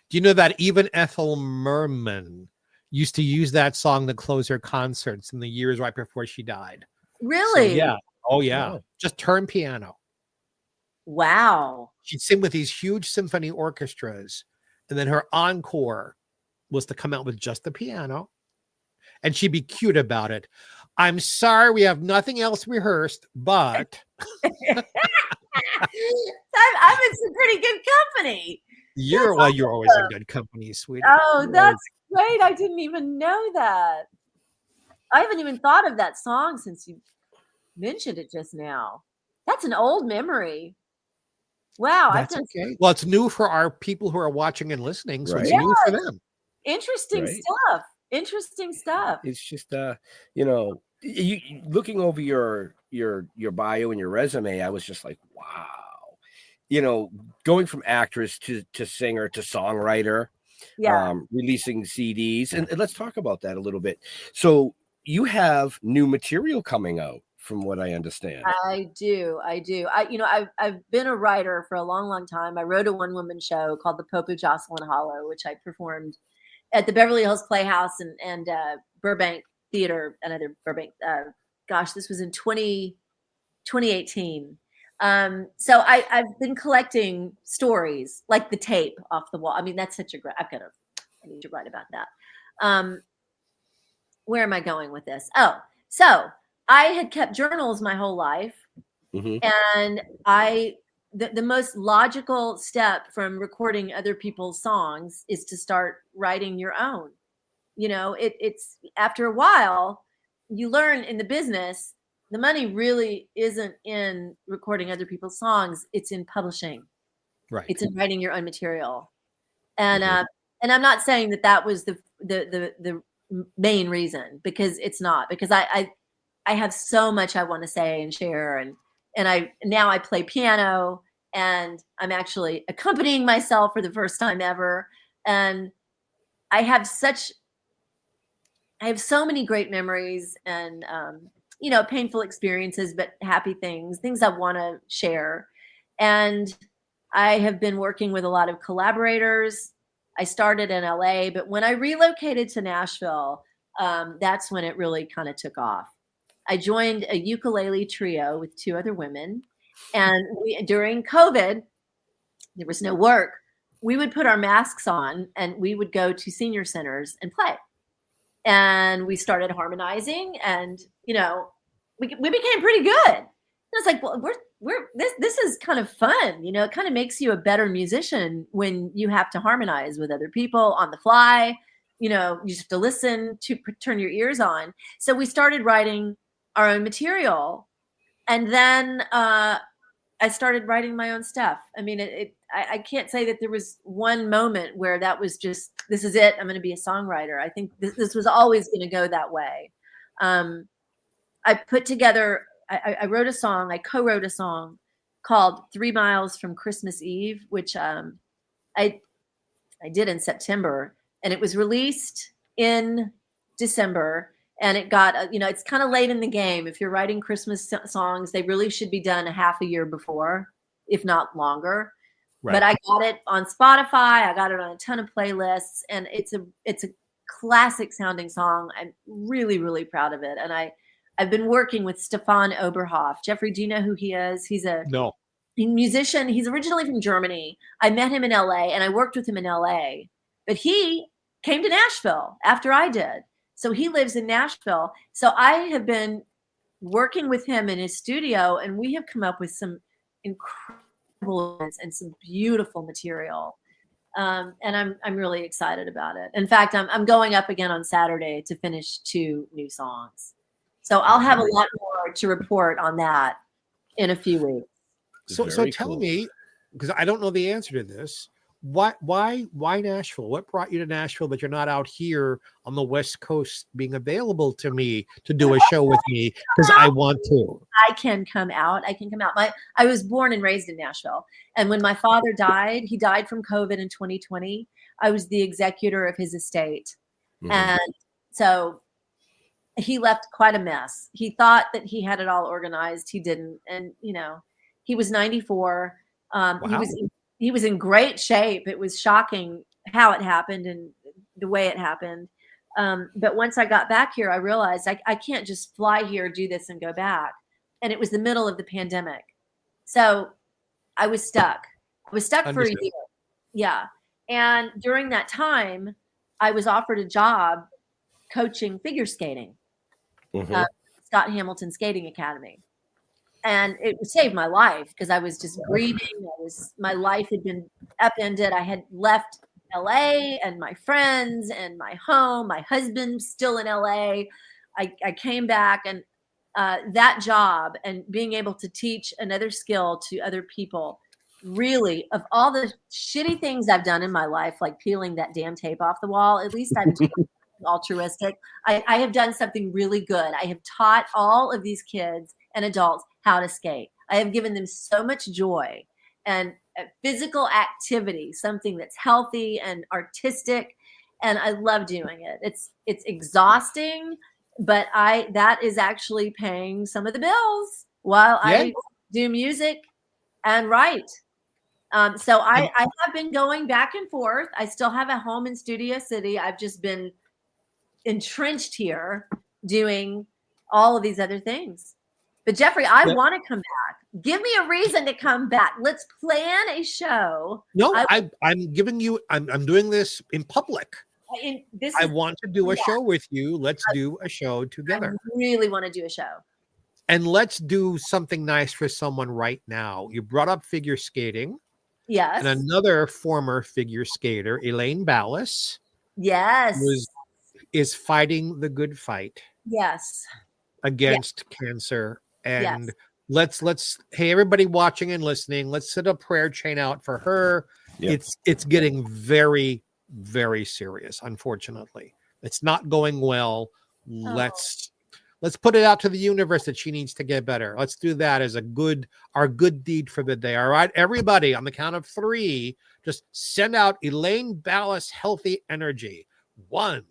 [SPEAKER 7] Do you know that even Ethel Merman used to use that song to close her concerts in the years right before she died?
[SPEAKER 8] Really?
[SPEAKER 7] So, yeah. Oh, yeah. Wow. Just turn piano.
[SPEAKER 8] Wow.
[SPEAKER 7] She'd sing with these huge symphony orchestras, and then her encore was to come out with just the piano. And she'd be cute about it. I'm sorry, we have nothing else rehearsed, but
[SPEAKER 8] I'm in some pretty good company.
[SPEAKER 7] You're always in good company, sweetie.
[SPEAKER 8] Oh, that's great. I didn't even know that. I haven't even thought of that song since you mentioned it just now. That's an old memory. Wow.
[SPEAKER 7] That's okay. Well, it's new for our people who are watching and listening, so it's new for them.
[SPEAKER 8] Interesting stuff. Interesting stuff.
[SPEAKER 6] It's just you looking over your bio and your resume, I was just like, wow. Going from actress to singer to songwriter, releasing CDs. And let's talk about that a little bit. So you have new material coming out, from what I understand.
[SPEAKER 8] I do. I've been a writer for a long, long time. I wrote a one-woman show called The Pope of Jocelyn Hollow, which I performed at the Beverly Hills Playhouse and Burbank Theater, another Burbank. This was in 2018. So I've been collecting stories like the tape off the wall. I mean, that's such a great. I need to write about that. Where am I going with this? Oh, so I had kept journals my whole life, and I the most logical step from recording other people's songs is to start writing your own. You know, it's after a while, you learn in the business, the money really isn't in recording other people's songs. It's in publishing.
[SPEAKER 7] Right.
[SPEAKER 8] It's in writing your own material. And I'm not saying that was the main reason, because it's not, because I have so much I want to say and share. And I play piano, and I'm actually accompanying myself for the first time ever. And I have so many great memories and, painful experiences, but happy things I want to share. And I have been working with a lot of collaborators. I started in LA, but when I relocated to Nashville, that's when it really kind of took off. I joined a ukulele trio with 2 other women. And during COVID, there was no work. We would put our masks on and we would go to senior centers and play. And we started harmonizing, and, we became pretty good. And it's like, well, this is kind of fun. It kind of makes you a better musician when you have to harmonize with other people on the fly. You just have to listen to turn your ears on. So we started writing our own material. And then I started writing my own stuff. I mean, I can't say that there was one moment where that was just, this is it, I'm going to be a songwriter. I think this was always going to go that way. I put together, I wrote a song, I co-wrote a song called 3 Miles from Christmas Eve, which I did in September, and it was released in December. And it got, it's kind of late in the game. If you're writing Christmas songs, they really should be done a half a year before, if not longer. Right. But I got it on Spotify. I got it on a ton of playlists, and it's a classic sounding song. I'm really, really proud of it. And I've been working with Stefan Oberhoff. Jeffrey, do you know who he is? He's a musician. He's originally from Germany. I met him in LA, and I worked with him in LA. But he came to Nashville after I did. So he lives in Nashville. So I have been working with him in his studio, and we have come up with some incredible and some beautiful material. And I'm really excited about it. In fact, I'm going up again on Saturday to finish 2 new songs. So I'll have a lot more to report on that in a few weeks.
[SPEAKER 7] So tell me, because I don't know the answer to this. Why Nashville? What brought you to Nashville that you're not out here on the West Coast being available to me to do a show with me? Because I want to.
[SPEAKER 8] I can come out. I was born and raised in Nashville. And when my father died, he died from COVID in 2020. I was the executor of his estate. Mm-hmm. And so he left quite a mess. He thought that he had it all organized. He didn't. And, he was 94. Wow. He was in great shape. It was shocking how it happened and the way it happened. But once I got back here, I realized I can't just fly here, do this, and go back. And it was the middle of the pandemic. So I was stuck. For a year. Yeah. And during that time, I was offered a job coaching figure skating, Scott Hamilton Skating Academy. And it saved my life because I was just grieving. My life had been upended. I had left LA and my friends and my home, my husband still in LA. I came back, and that job and being able to teach another skill to other people, really, of all the shitty things I've done in my life, like peeling that damn tape off the wall, at least I'm altruistic. I have done something really good. I have taught all of these kids and adults how to skate. I have given them so much joy and physical activity, something that's healthy and artistic, and I love doing it. It's exhausting, but that is actually paying some of the bills while I do music and write. So I have been going back and forth. I still have a home in Studio City. I've just been entrenched here doing all of these other things. But Jeffrey, I want to come back. Give me a reason to come back. Let's plan a show.
[SPEAKER 7] No, I'm giving you. I'm doing this in public. I want to do a show with you. Let's do a show together.
[SPEAKER 8] I really want to do a show.
[SPEAKER 7] And let's do something nice for someone right now. You brought up figure skating.
[SPEAKER 8] Yes.
[SPEAKER 7] And another former figure skater, Elaine Ballas,
[SPEAKER 8] Yes.
[SPEAKER 7] is fighting the good fight
[SPEAKER 8] Yes.
[SPEAKER 7] against cancer. And
[SPEAKER 8] Yes.
[SPEAKER 7] let's hey, everybody watching and listening, let's set a prayer chain out for her.
[SPEAKER 6] Yep.
[SPEAKER 7] It's getting very, very serious, unfortunately. It's not going well. Let's put it out to the universe that she needs to get better. Let's do that as our good deed for the day. All right, everybody, on the count of 3, just send out Elaine Ballas healthy energy. 1,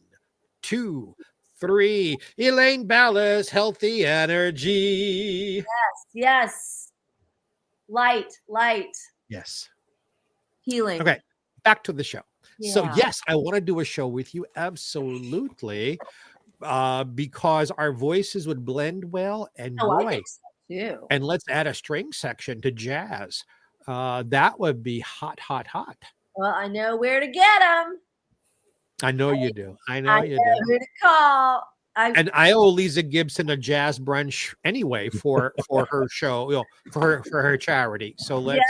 [SPEAKER 7] 2, 3. Elaine Ballas healthy energy.
[SPEAKER 8] Yes. Light.
[SPEAKER 7] Yes.
[SPEAKER 8] Healing.
[SPEAKER 7] Okay, back to the show.
[SPEAKER 8] Yeah.
[SPEAKER 7] So yes, I want to do a show with you. Absolutely. Because our voices would blend well, and
[SPEAKER 8] I
[SPEAKER 7] boy,
[SPEAKER 8] think so too.
[SPEAKER 7] and let's add a string section to jazz. That would be hot.
[SPEAKER 8] Well, I know where to get them.
[SPEAKER 7] I know you do. I know
[SPEAKER 8] I
[SPEAKER 7] you
[SPEAKER 8] know
[SPEAKER 7] do.
[SPEAKER 8] who to call.
[SPEAKER 7] And I owe Lisa Gibson a jazz brunch anyway for her show, for her charity. So let's.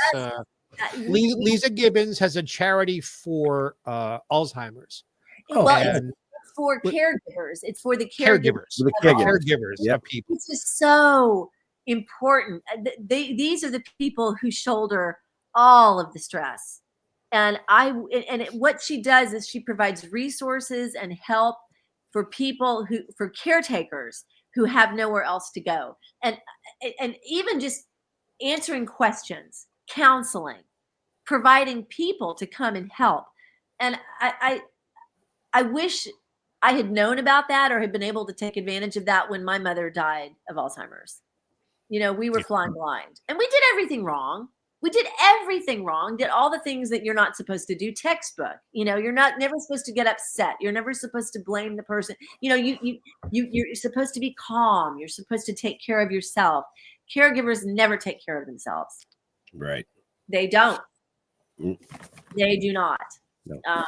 [SPEAKER 7] Lisa Gibbons has a charity for Alzheimer's.
[SPEAKER 8] Well,
[SPEAKER 7] and
[SPEAKER 8] it's for caregivers. It's for the
[SPEAKER 7] caregivers.
[SPEAKER 6] The caregivers.
[SPEAKER 7] Of people.
[SPEAKER 8] It's just so important. These are the people who shoulder all of the stress. And what she does is she provides resources and help for people for caretakers who have nowhere else to go. And even just answering questions, counseling, providing people to come and help. And I wish I had known about that or had been able to take advantage of that when my mother died of Alzheimer's. We were flying blind and we did everything wrong. Did all the things that you're not supposed to do. Textbook, you're never supposed to get upset. You're never supposed to blame the person. You're supposed to be calm. You're supposed to take care of yourself. Caregivers never take care of themselves.
[SPEAKER 6] Right.
[SPEAKER 8] They don't. They do not.
[SPEAKER 6] No.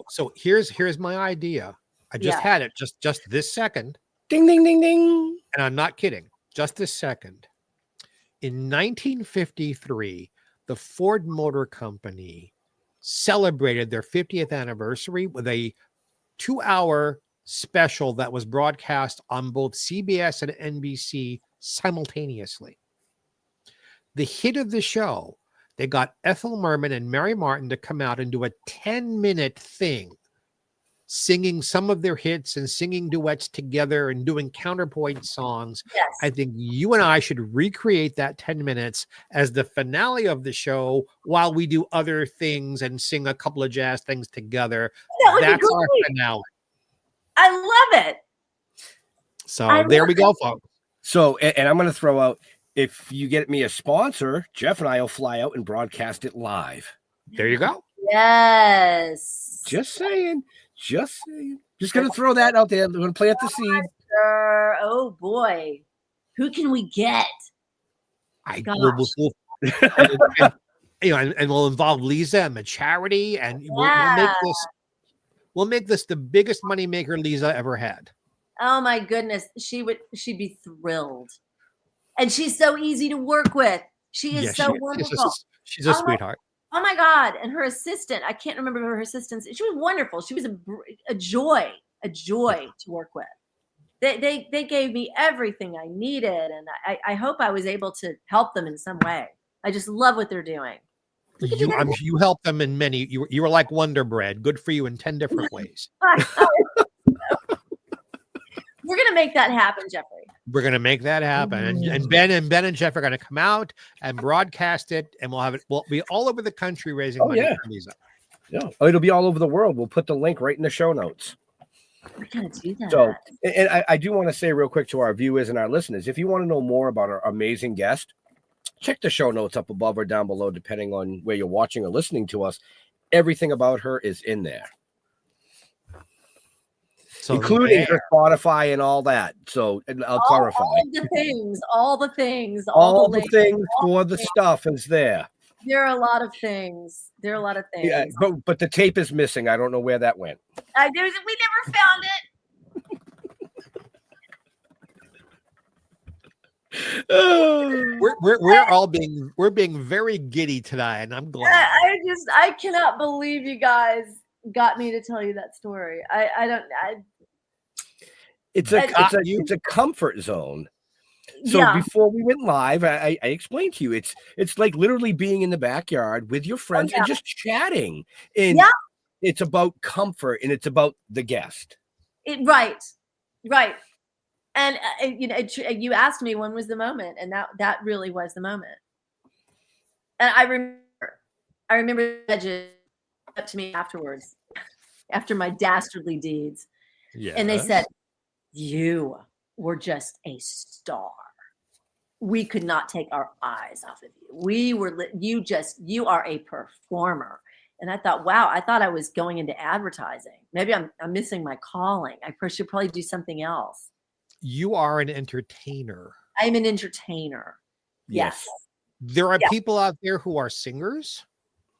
[SPEAKER 7] So here's my idea. I just had it just this second.
[SPEAKER 6] Ding, ding, ding, ding.
[SPEAKER 7] And I'm not kidding. Just this second. In 1953, the Ford Motor Company celebrated their 50th anniversary with a 2-hour special that was broadcast on both CBS and NBC simultaneously. The hit of the show, they got Ethel Merman and Mary Martin to come out and do a 10-minute thing, singing some of their hits and singing duets together and doing counterpoint songs.
[SPEAKER 8] Yes.
[SPEAKER 7] I think you and I should recreate that 10 minutes as the finale of the show while we do other things and sing a couple of jazz things together. That's our finale.
[SPEAKER 8] I love it.
[SPEAKER 7] So there we go, folks.
[SPEAKER 6] So, and I'm going to throw out, if you get me a sponsor, Jeff and I will fly out and broadcast it live.
[SPEAKER 7] There you go.
[SPEAKER 8] Yes.
[SPEAKER 6] Just saying. Just going to throw that out there. We're going to plant the seed.
[SPEAKER 8] Oh, boy. Who can we get?
[SPEAKER 7] We'll and we'll involve Lisa and the charity, and we'll make this the biggest moneymaker Lisa ever had.
[SPEAKER 8] Oh my goodness, she'd be thrilled, and she's so easy to work with. She is so wonderful.
[SPEAKER 7] She's a sweetheart.
[SPEAKER 8] Oh my God! And her assistant, I can't remember her assistant. She was wonderful. She was a joy to work with. They gave me everything I needed, and I hope I was able to help them in some way. I just love what they're doing.
[SPEAKER 7] You helped them in many. You were like Wonder Bread, good for you in 10 different ways.
[SPEAKER 8] We're gonna make that happen, Jeffrey.
[SPEAKER 7] We're gonna make that happen, and Ben and Jeff are gonna come out and broadcast it, and we'll have it. We'll be all over the country raising money for Lisa.
[SPEAKER 6] Yeah, it'll be all over the world. We'll put the link right in the show notes.
[SPEAKER 8] We're gonna do that.
[SPEAKER 6] So, and I do want to say real quick to our viewers and our listeners, if you want to know more about our amazing guest, check the show notes up above or down below, depending on where you're watching or listening to us. Everything about her is in there. So including her Spotify and all that. So I'll clarify.
[SPEAKER 8] All the things
[SPEAKER 6] for the stuff is there.
[SPEAKER 8] There are a lot of things.
[SPEAKER 6] Yeah, but the tape is missing. I don't know where that went.
[SPEAKER 8] We never found it.
[SPEAKER 7] we're being very giddy tonight, and I'm glad.
[SPEAKER 8] I cannot believe you guys got me to tell you that story.
[SPEAKER 6] It's a comfort zone. So
[SPEAKER 8] Yeah.
[SPEAKER 6] before we went live, I explained to you, it's like literally being in the backyard with your friends and just chatting. And it's about comfort and it's about the guest.
[SPEAKER 8] Right. And you asked me when was the moment, and that really was the moment. And I remember the judges up to me afterwards, after my dastardly deeds, and they said, "You were just a star. We could not take our eyes off of you. You are a performer." And I thought, wow, I thought I was going into advertising. Maybe I'm missing my calling. I should probably do something else.
[SPEAKER 7] You are an entertainer.
[SPEAKER 8] I'm an entertainer. Yes.
[SPEAKER 7] There are people out there who are singers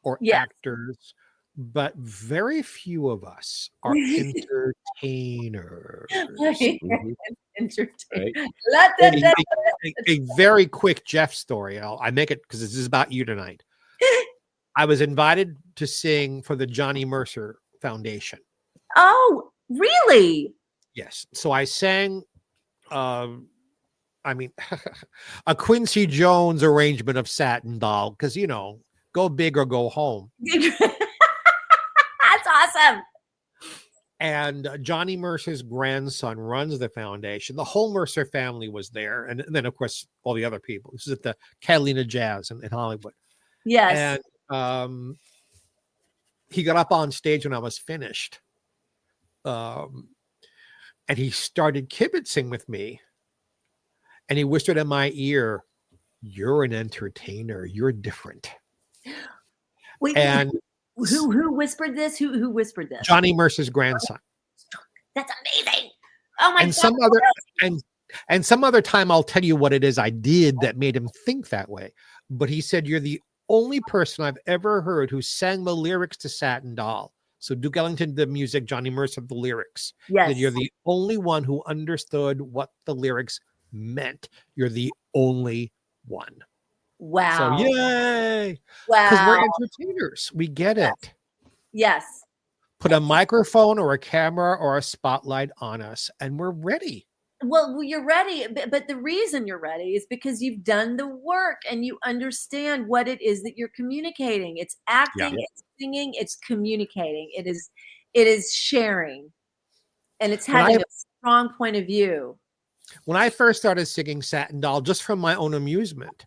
[SPEAKER 7] or actors, but very few of us are entertainers. A very quick Jeff story. I make it because this is about you tonight. I was invited to sing for the Johnny Mercer Foundation.
[SPEAKER 8] Oh, really?
[SPEAKER 7] Yes. So I sang, a Quincy Jones arrangement of Satin Doll, because, go big or go home.
[SPEAKER 8] That's awesome.
[SPEAKER 7] And Johnny Mercer's grandson runs the foundation. The whole Mercer family was there. And then, of course, all the other people. This is at the Catalina Jazz in Hollywood.
[SPEAKER 8] Yes.
[SPEAKER 7] And he got up on stage when I was finished. And he started kibitzing with me. And he whispered in my ear, "You're an entertainer. You're different."
[SPEAKER 8] Wait,
[SPEAKER 7] and
[SPEAKER 8] who whispered this? Who whispered this?
[SPEAKER 7] Johnny Mercer's grandson.
[SPEAKER 8] That's amazing. Oh my God.
[SPEAKER 7] And some other time I'll tell you what it is I did that made him think that way. But he said, "You're the only person I've ever heard who sang the lyrics to Satin Doll." So Duke Ellington, the music, Johnny Mercer, the lyrics.
[SPEAKER 8] Yes.
[SPEAKER 7] That you're the only one who understood what the lyrics meant. You're the only one.
[SPEAKER 8] Wow.
[SPEAKER 7] So yay.
[SPEAKER 8] Wow.
[SPEAKER 7] Because we're entertainers. We get it.
[SPEAKER 8] Yes.
[SPEAKER 7] Put a microphone or a camera or a spotlight on us and we're ready.
[SPEAKER 8] Well, you're ready. But the reason you're ready is because you've done the work and you understand what it is that you're communicating. It's acting, it's singing, it's communicating. It is sharing. And it's having a strong point of view.
[SPEAKER 7] When I first started singing Satin Doll, just from my own amusement,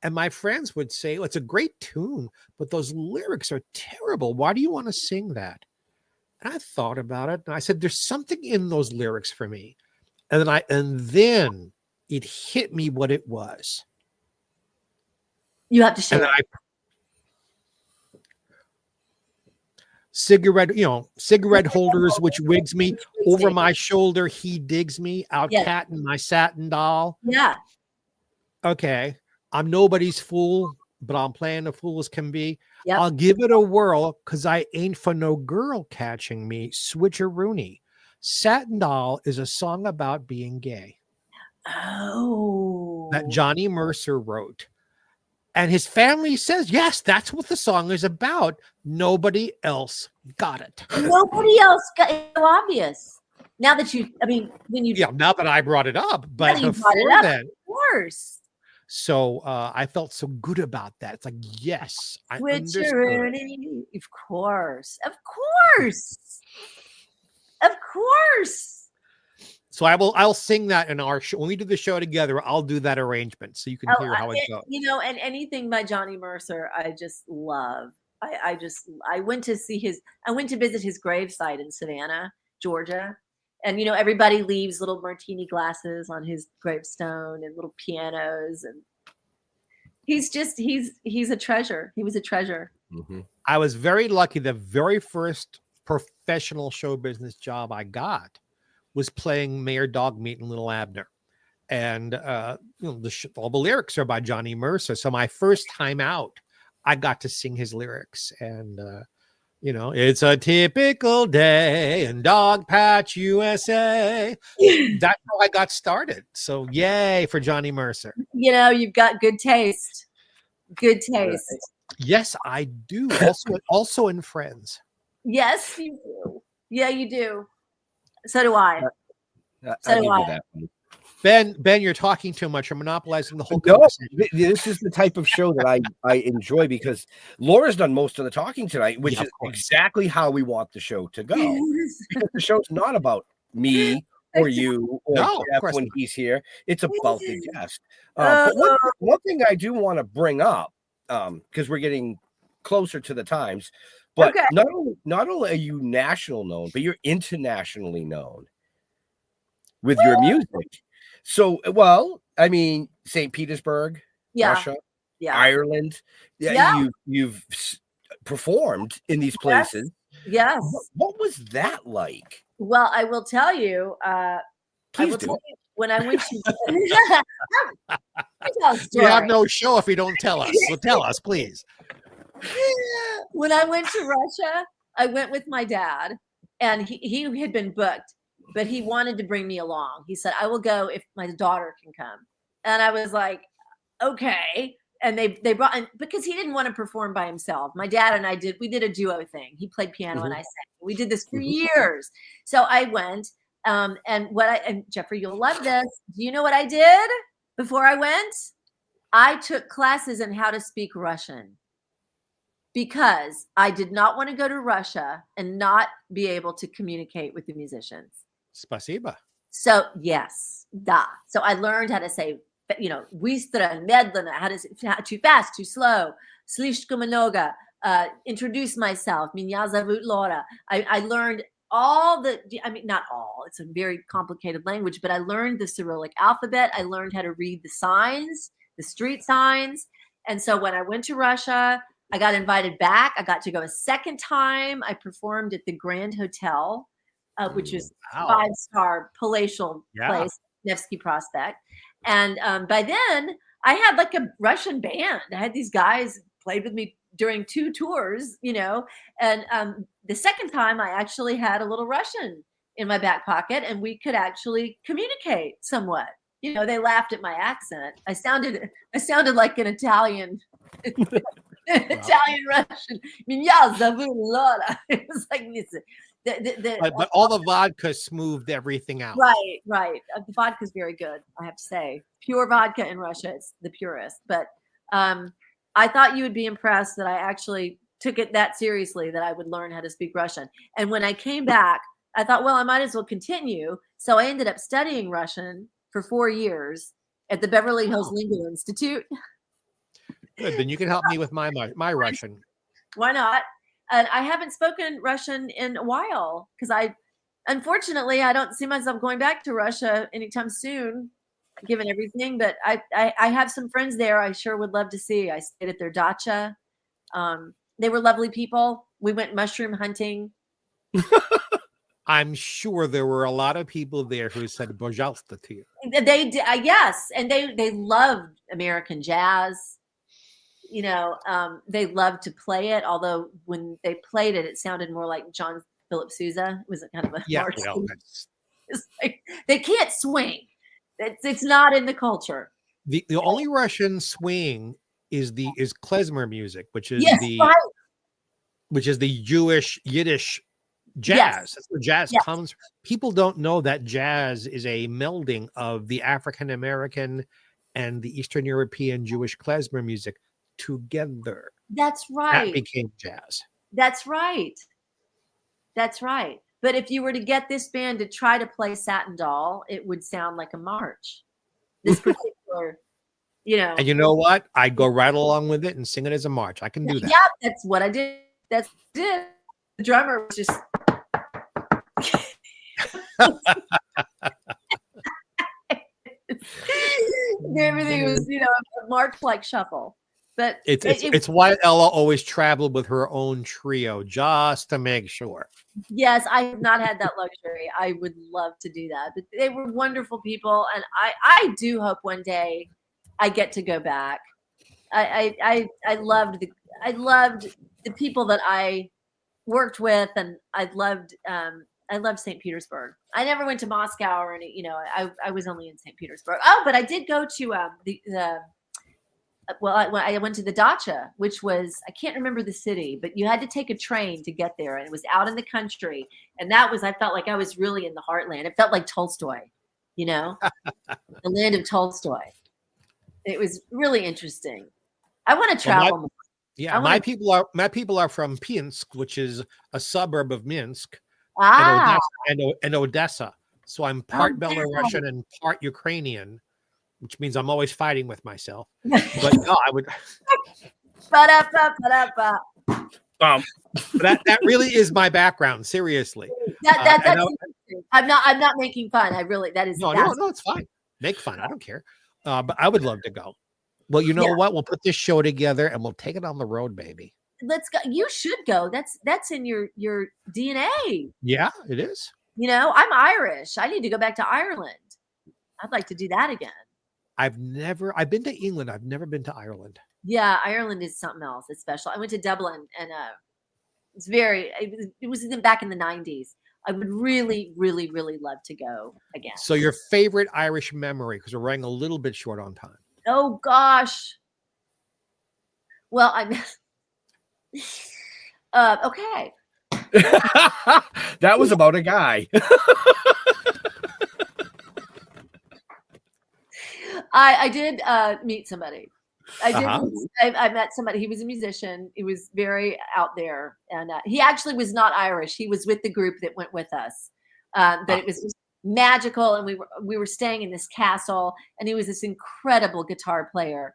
[SPEAKER 7] and my friends would say, "Oh, it's a great tune, but those lyrics are terrible. Why do you want to sing that?" And I thought about it, and I said, "There's something in those lyrics for me." And then it hit me what it was.
[SPEAKER 8] You have to share.
[SPEAKER 7] Cigarette holders, which wigs me over my shoulder. He digs me out, cat in my satin doll.
[SPEAKER 8] Yeah.
[SPEAKER 7] Okay. I'm nobody's fool, but I'm playing a fool as can be.
[SPEAKER 8] Yep.
[SPEAKER 7] I'll give it a whirl because I ain't for no girl catching me. Switcheroony. Satin Doll is a song about being gay.
[SPEAKER 8] Oh.
[SPEAKER 7] That Johnny Mercer wrote. And his family says, yes, that's what the song is about. Nobody else got it.
[SPEAKER 8] Nobody else got it. So obvious. Now that
[SPEAKER 7] now that I brought it up, but before then,
[SPEAKER 8] of course.
[SPEAKER 7] So I felt so good about that. It's like, yes, I understood.
[SPEAKER 8] Of course.
[SPEAKER 7] So I'll sing that in our show. When we do the show together, I'll do that arrangement so you can hear how it goes.
[SPEAKER 8] And anything by Johnny Mercer, I just love. I went to visit his gravesite in Savannah, Georgia. And, everybody leaves little martini glasses on his gravestone and little pianos. And he's a treasure. He was a treasure.
[SPEAKER 6] Mm-hmm.
[SPEAKER 7] I was very lucky. The very first professional show business job I got was playing Mayor Dogmeat in Little Abner. And all the lyrics are by Johnny Mercer. So my first time out, I got to sing his lyrics. And it's a typical day in Dog Patch, USA. That's how I got started. So yay for Johnny Mercer.
[SPEAKER 8] you've got good taste. Good taste.
[SPEAKER 7] Yes, I do. Also in Friends.
[SPEAKER 8] Yes, you do. Yeah, you do. So do I.
[SPEAKER 6] I'll give you that one.
[SPEAKER 7] Ben, you're talking too much. You're monopolizing the whole
[SPEAKER 6] No,
[SPEAKER 7] conversation.
[SPEAKER 6] this is the type of show that I enjoy because Laura's done most of the talking tonight, which is exactly how we want the show to go. Because the show's not about me or you or Jeff when he's here. It's about the guest. But one thing I do want to bring up, because we're getting closer to the times, but not only are you national known, but you're internationally known with your music. So, well, I mean, St. Petersburg, Russia, Ireland. You've performed in these places.
[SPEAKER 8] Yes.
[SPEAKER 6] What was that like?
[SPEAKER 8] Well, I will tell you.
[SPEAKER 6] Please do.
[SPEAKER 8] When I went to,
[SPEAKER 7] you have no show if you don't tell us. So tell us, please.
[SPEAKER 8] When I went to Russia, I went with my dad, and he had been booked. But he wanted to bring me along. He said, I will go if my daughter can come. And I was like, okay. And they brought, and because he didn't want to perform by himself. My dad and we did a duo thing. He played piano and I sang. We did this for years. So I went, and Jeffrey, you'll love this. Do you know what I did before I went? I took classes in how to speak Russian because I did not want to go to Russia and not be able to communicate with the musicians.
[SPEAKER 7] Spasiba.
[SPEAKER 8] So yes, da. So I learned how to say, bыстро, медленно, how to say too fast, too slow, слишком много, introduce myself, меня зовут Laura. I learned not all, it's a very complicated language, but I learned the Cyrillic alphabet. I learned how to read the signs, the street signs. And so when I went to Russia, I got invited back. I got to go a second time. I performed at the Grand Hotel, which is 5-star palatial place, Nevsky Prospect. And by then, I had like a Russian band. I had these guys played with me during 2 tours, And the second time, I actually had a little Russian in my back pocket, and we could actually communicate somewhat. They laughed at my accent. I sounded like an Italian. Italian Russian. Меня зовут Laura. It was like this.
[SPEAKER 7] But all the vodka smoothed everything out.
[SPEAKER 8] Right. The vodka is very good, I have to say. Pure vodka in Russia, it's the purest. But I thought you would be impressed that I actually took it that seriously, that I would learn how to speak Russian. And when I came back, I thought, well, I might as well continue. So I ended up studying Russian for 4 years at the Beverly Hills Lingual Institute.
[SPEAKER 7] Good. Then you can help me with my Russian.
[SPEAKER 8] Why not? And I haven't spoken Russian in a while because unfortunately, I don't see myself going back to Russia anytime soon, given everything. But I have some friends there I sure would love to see. I stayed at their dacha. They were lovely people. We went mushroom hunting.
[SPEAKER 7] I'm sure there were a lot of people there who said "Bojalsta" to you.
[SPEAKER 8] They did, yes, and they loved American jazz. They loved to play it. Although when they played it, it sounded more like John Philip Sousa. It was kind of a it's like, they can't swing. It's not in the culture.
[SPEAKER 7] The only Russian swing is klezmer music, which is which is the Jewish Yiddish jazz.
[SPEAKER 8] Yes.
[SPEAKER 7] That's where jazz comes from. People don't know that jazz is a melding of the African American and the Eastern European Jewish klezmer music together.
[SPEAKER 8] That's right.
[SPEAKER 7] That became jazz.
[SPEAKER 8] That's right. But if you were to get this band to try to play Satin Doll, it would sound like a march. This particular,
[SPEAKER 7] And you know what? I'd go right along with it and sing it as a march. I can do that.
[SPEAKER 8] Yeah, that's what I did. The drummer was just. Everything was, a march-like shuffle. But
[SPEAKER 7] it's why Ella always traveled with her own trio, just to make sure.
[SPEAKER 8] Yes, I have not had that luxury. I would love to do that. But they were wonderful people, and I do hope one day I get to go back. I loved the people that I worked with, and I loved I love St. Petersburg. I never went to Moscow or any, I was only in St. Petersburg. Oh, but I did go to I went to the Dacha, which was, I can't remember the city, but you had to take a train to get there. And it was out in the country. And I felt like I was really in the heartland. It felt like Tolstoy, the land of Tolstoy. It was really interesting. I want to travel more.
[SPEAKER 7] Yeah, my people are from Pinsk, which is a suburb of Minsk, and Odessa. So I'm part Belarusian and part Ukrainian, which means I'm always fighting with myself. But no, I would. That really is my background. Seriously,
[SPEAKER 8] I'm not making fun. That is
[SPEAKER 7] no, it's fine. Make fun. I don't care. But I would love to go. Well, you know what? We'll put this show together and we'll take it on the road, baby.
[SPEAKER 8] Let's go. You should go. That's in your DNA.
[SPEAKER 7] Yeah, it is.
[SPEAKER 8] I'm Irish. I need to go back to Ireland. I'd like to do that again.
[SPEAKER 7] I've been to England. I've never been to Ireland.
[SPEAKER 8] Yeah, Ireland is something else. It's special. I went to Dublin and it was back in the 90s. I would really, really, really love to go again.
[SPEAKER 7] So your favorite Irish memory, because we're running a little bit short on time.
[SPEAKER 8] Oh gosh. Well, okay.
[SPEAKER 6] That was about a guy.
[SPEAKER 8] I did meet somebody. I met somebody. He was a musician. He was very out there, and he actually was not Irish. He was with the group that went with us. But it was magical, and we were staying in this castle, and he was this incredible guitar player,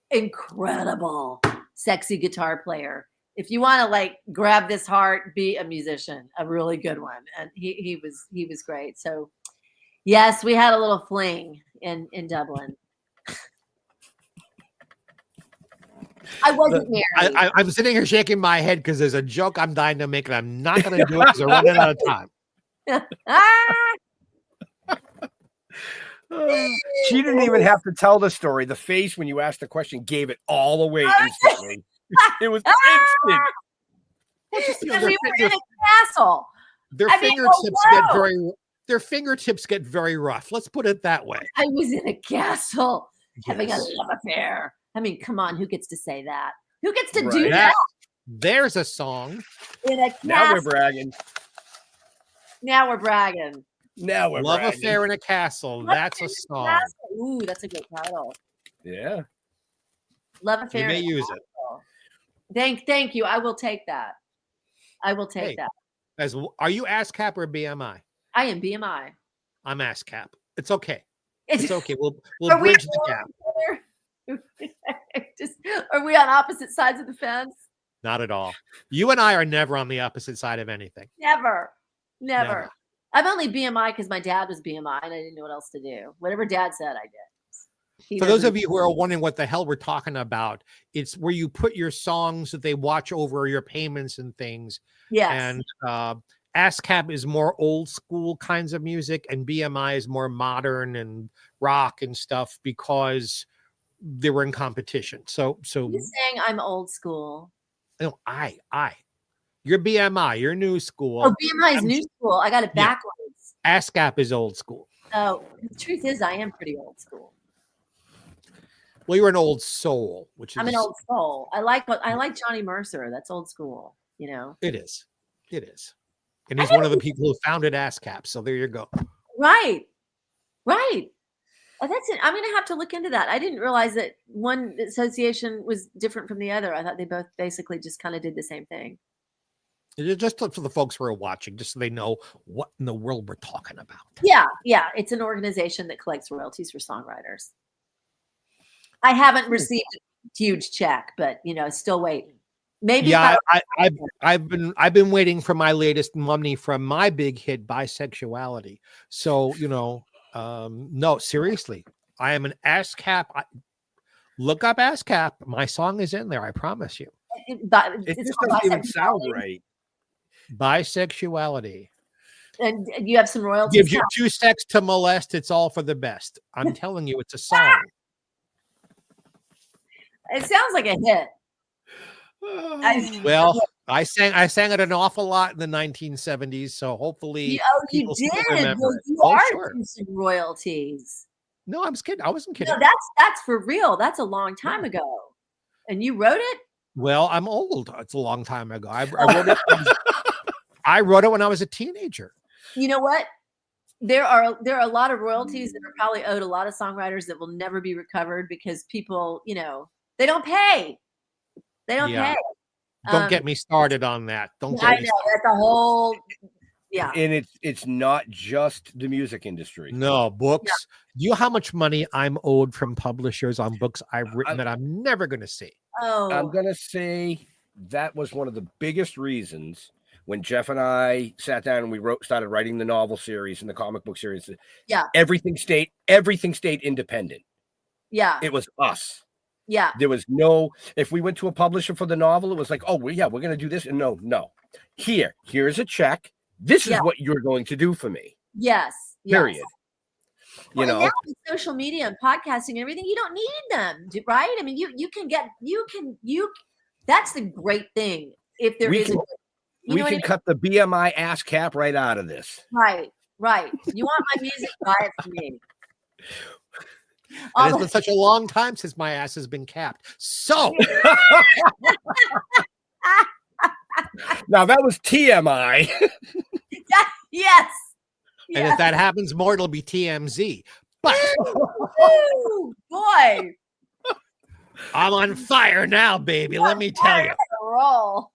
[SPEAKER 8] incredible, sexy guitar player. If you want to grab this heart, be a musician, a really good one, and he was great. So, yes, we had a little fling in Dublin. I wasn't married.
[SPEAKER 7] I'm sitting here shaking my head because there's a joke I'm dying to make, and I'm not going to do it because we're running out of time.
[SPEAKER 6] She didn't even have to tell the story. The face when you asked the question gave it all away instantly. It was instant.
[SPEAKER 8] We were in a castle.
[SPEAKER 7] Their fingertips get very rough. Let's put it that way.
[SPEAKER 8] I was in a castle having a love affair. I mean, come on, who gets to say that? Who gets to do that?
[SPEAKER 7] There's a song.
[SPEAKER 8] In a castle.
[SPEAKER 6] Now we're bragging.
[SPEAKER 7] Love Affair in a Castle. That's a song.
[SPEAKER 8] Castle. Ooh, that's a good title.
[SPEAKER 6] Yeah.
[SPEAKER 8] Love Affair.
[SPEAKER 7] You may use
[SPEAKER 8] it. Thank you. I will take that. that.
[SPEAKER 7] Are you ASCAP or BMI?
[SPEAKER 8] I am BMI.
[SPEAKER 7] I'm ASCAP. It's okay. It's okay. We'll bridge the gap.
[SPEAKER 8] Are we on opposite sides of the fence?
[SPEAKER 7] Not at all. You and I are never on the opposite side of anything.
[SPEAKER 8] Never. I'm only BMI because my dad was BMI and I didn't know what else to do. Whatever dad said, I did.
[SPEAKER 7] For those of you who are wondering what the hell we're talking about, it's where you put your songs that they watch over your payments and things.
[SPEAKER 8] Yes.
[SPEAKER 7] And ASCAP is more old school kinds of music, and BMI is more modern and rock and stuff because they were in competition. So
[SPEAKER 8] you're saying I'm old school.
[SPEAKER 7] No, you're BMI, you're new school.
[SPEAKER 8] Oh, BMI is new school. I got it backwards.
[SPEAKER 7] ASCAP is old school.
[SPEAKER 8] Oh, the truth is I am pretty old school.
[SPEAKER 7] Well, you're an old soul,
[SPEAKER 8] I'm an old soul. I like Johnny Mercer. That's old school, you know.
[SPEAKER 7] It is. And he's one of the people who founded ASCAP. So there you go.
[SPEAKER 8] Right. Oh, that's it. I'm going to have to look into that. I didn't realize that one association was different from the other. I thought they both basically just kind of did the same thing.
[SPEAKER 7] Just for the folks who are watching, just so they know what in the world we're talking about.
[SPEAKER 8] Yeah. It's an organization that collects royalties for songwriters. I haven't received a huge check, but still waiting. Maybe.
[SPEAKER 7] Yeah, I've been waiting for my latest money from my big hit, Bisexuality. So no, seriously, I am an ASCAP. Look up ASCAP. My song is in there. I promise you.
[SPEAKER 6] It just doesn't even sound right.
[SPEAKER 7] Bisexuality.
[SPEAKER 8] And you have some royalties.
[SPEAKER 7] Gives you 2 sex to molest. It's all for the best. I'm telling you, it's a song.
[SPEAKER 8] It sounds like a hit.
[SPEAKER 7] Well, I sang it an awful lot in the 1970s, so hopefully
[SPEAKER 8] you
[SPEAKER 7] people still
[SPEAKER 8] did.
[SPEAKER 7] remember
[SPEAKER 8] Well,
[SPEAKER 7] it.
[SPEAKER 8] you
[SPEAKER 7] Oh,
[SPEAKER 8] are
[SPEAKER 7] sure.
[SPEAKER 8] due some royalties.
[SPEAKER 7] No, I was kidding. I wasn't kidding.
[SPEAKER 8] No, that's for real. That's a long time ago. And you wrote it?
[SPEAKER 7] Well, I'm old. It's a long time ago. I wrote it. I wrote it when I was a teenager.
[SPEAKER 8] You know what? There are a lot of royalties that are probably owed a lot of songwriters that will never be recovered because people, they don't pay. They don't pay.
[SPEAKER 7] Don't get me started on that. Don't get
[SPEAKER 8] I
[SPEAKER 7] me
[SPEAKER 8] know
[SPEAKER 7] started.
[SPEAKER 8] that's a whole
[SPEAKER 6] And it's not just the music industry.
[SPEAKER 7] No, books. Do you know how much money I'm owed from publishers on books I've written that I'm never going to see?
[SPEAKER 8] Oh,
[SPEAKER 6] I'm gonna say that was one of the biggest reasons when Jeff and I sat down and we started writing the novel series and the comic book series.
[SPEAKER 8] Yeah.
[SPEAKER 6] Everything stayed independent.
[SPEAKER 8] Yeah.
[SPEAKER 6] It was us.
[SPEAKER 8] Yeah.
[SPEAKER 6] There was if we went to a publisher for the novel, it was like, oh, we're going to do this. And no. Here's a check. This is what you're going to do for me.
[SPEAKER 8] Yes.
[SPEAKER 6] Period.
[SPEAKER 8] Well, and now with social media and podcasting and everything, you don't need them, right? I mean, that's the great thing. If there is
[SPEAKER 6] we can cut the BMI ass cap right out of this.
[SPEAKER 8] Right. You want my music? Buy it for me.
[SPEAKER 7] It's been such a long time since my ass has been capped. So
[SPEAKER 6] now that was TMI.
[SPEAKER 8] Yes.
[SPEAKER 7] And if that happens more, it'll be TMZ. But
[SPEAKER 8] Ooh, boy,
[SPEAKER 7] I'm on fire now, baby. Let me tell you.
[SPEAKER 8] Roll.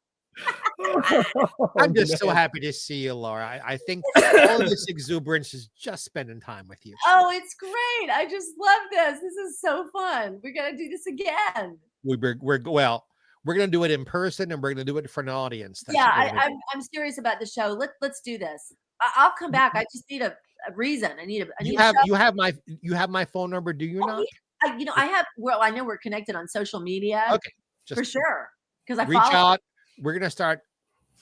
[SPEAKER 7] I'm just so happy to see you, Laura. I think all of this exuberance is just spending time with you.
[SPEAKER 8] Oh, it's great. I just love this. This is so fun. We're going to do this again.
[SPEAKER 7] We're going to do it in person and we're going to do it for an audience. That's
[SPEAKER 8] I'm serious about the show. Let's do this. I'll come back. I just need a reason. You
[SPEAKER 7] have my phone number, do you not?
[SPEAKER 8] I have. Well, I know we're connected on social media.
[SPEAKER 7] Okay,
[SPEAKER 8] for sure. Because I
[SPEAKER 7] reach out. We're gonna start,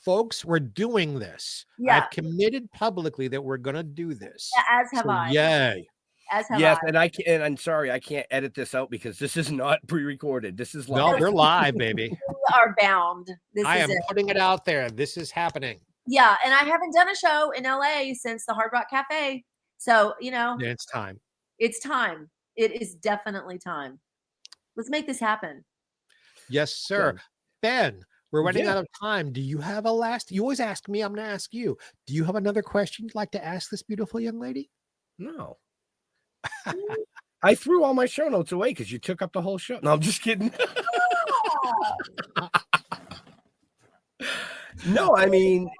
[SPEAKER 7] folks. We're doing this.
[SPEAKER 8] Yeah.
[SPEAKER 7] I've committed publicly that we're gonna do this.
[SPEAKER 8] Yeah, as have I.
[SPEAKER 7] Yay.
[SPEAKER 8] As have
[SPEAKER 6] yes,
[SPEAKER 8] I.
[SPEAKER 6] and I'm sorry, I can't edit this out because this is not pre-recorded. This is live.
[SPEAKER 7] No, we're live, baby.
[SPEAKER 8] We are bound.
[SPEAKER 7] I am putting it out there. This is happening.
[SPEAKER 8] Yeah, and I haven't done a show in LA since the Hard Rock Cafe. So,
[SPEAKER 7] it's time.
[SPEAKER 8] It's time. It is definitely time. Let's make this happen.
[SPEAKER 7] Yes, sir. Ben, we're running out of time. Do you have you always ask me, I'm going to ask you. Do you have another question you'd like to ask this beautiful young lady?
[SPEAKER 6] No. I threw all my show notes away because you took up the whole show. No, I'm just kidding. No, I mean,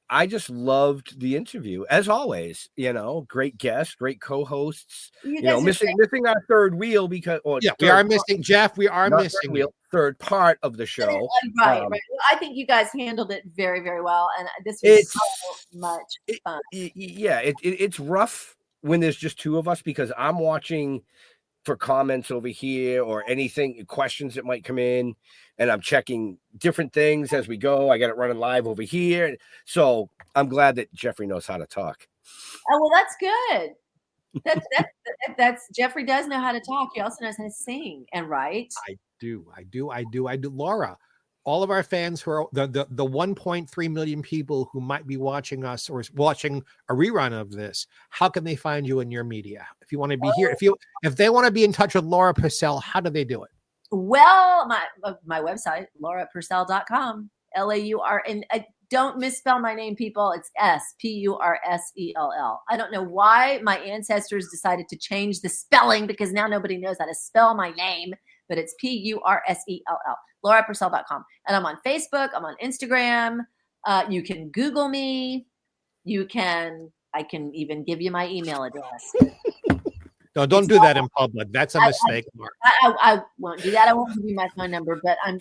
[SPEAKER 6] I just loved the interview as always. Great guests, great co-hosts. Missing our third wheel because
[SPEAKER 7] we are missing Jeff. We are missing
[SPEAKER 6] third part of the show.
[SPEAKER 8] Right. Well, I think you guys handled it very, very well, and this was so much fun.
[SPEAKER 6] It's rough when there's just two of us because I'm watching for comments over here or anything, questions that might come in. And I'm checking different things as we go. I got it running live over here. So I'm glad that Jeffrey knows how to talk.
[SPEAKER 8] Oh, well, that's good. That's Jeffrey does know how to talk. He also knows how to sing and write.
[SPEAKER 7] I do. Laura, all of our fans who are the 1.3 million people who might be watching us or watching a rerun of this, how can they find you in your media? If you want to be here, if they want to be in touch with Laura Pursell, how do they do it?
[SPEAKER 8] Well, my website, laurapurcell.com, LAUR, and don't misspell my name, people. It's SPURSELL. I don't know why my ancestors decided to change the spelling because now nobody knows how to spell my name, but it's PURSELL, laurapurcell.com. And I'm on Facebook. I'm on Instagram. You can Google me. I can even give you my email address.
[SPEAKER 7] No, don't do that in public. That's a mistake, Mark.
[SPEAKER 8] I won't do that. I won't give you my phone number, but I'm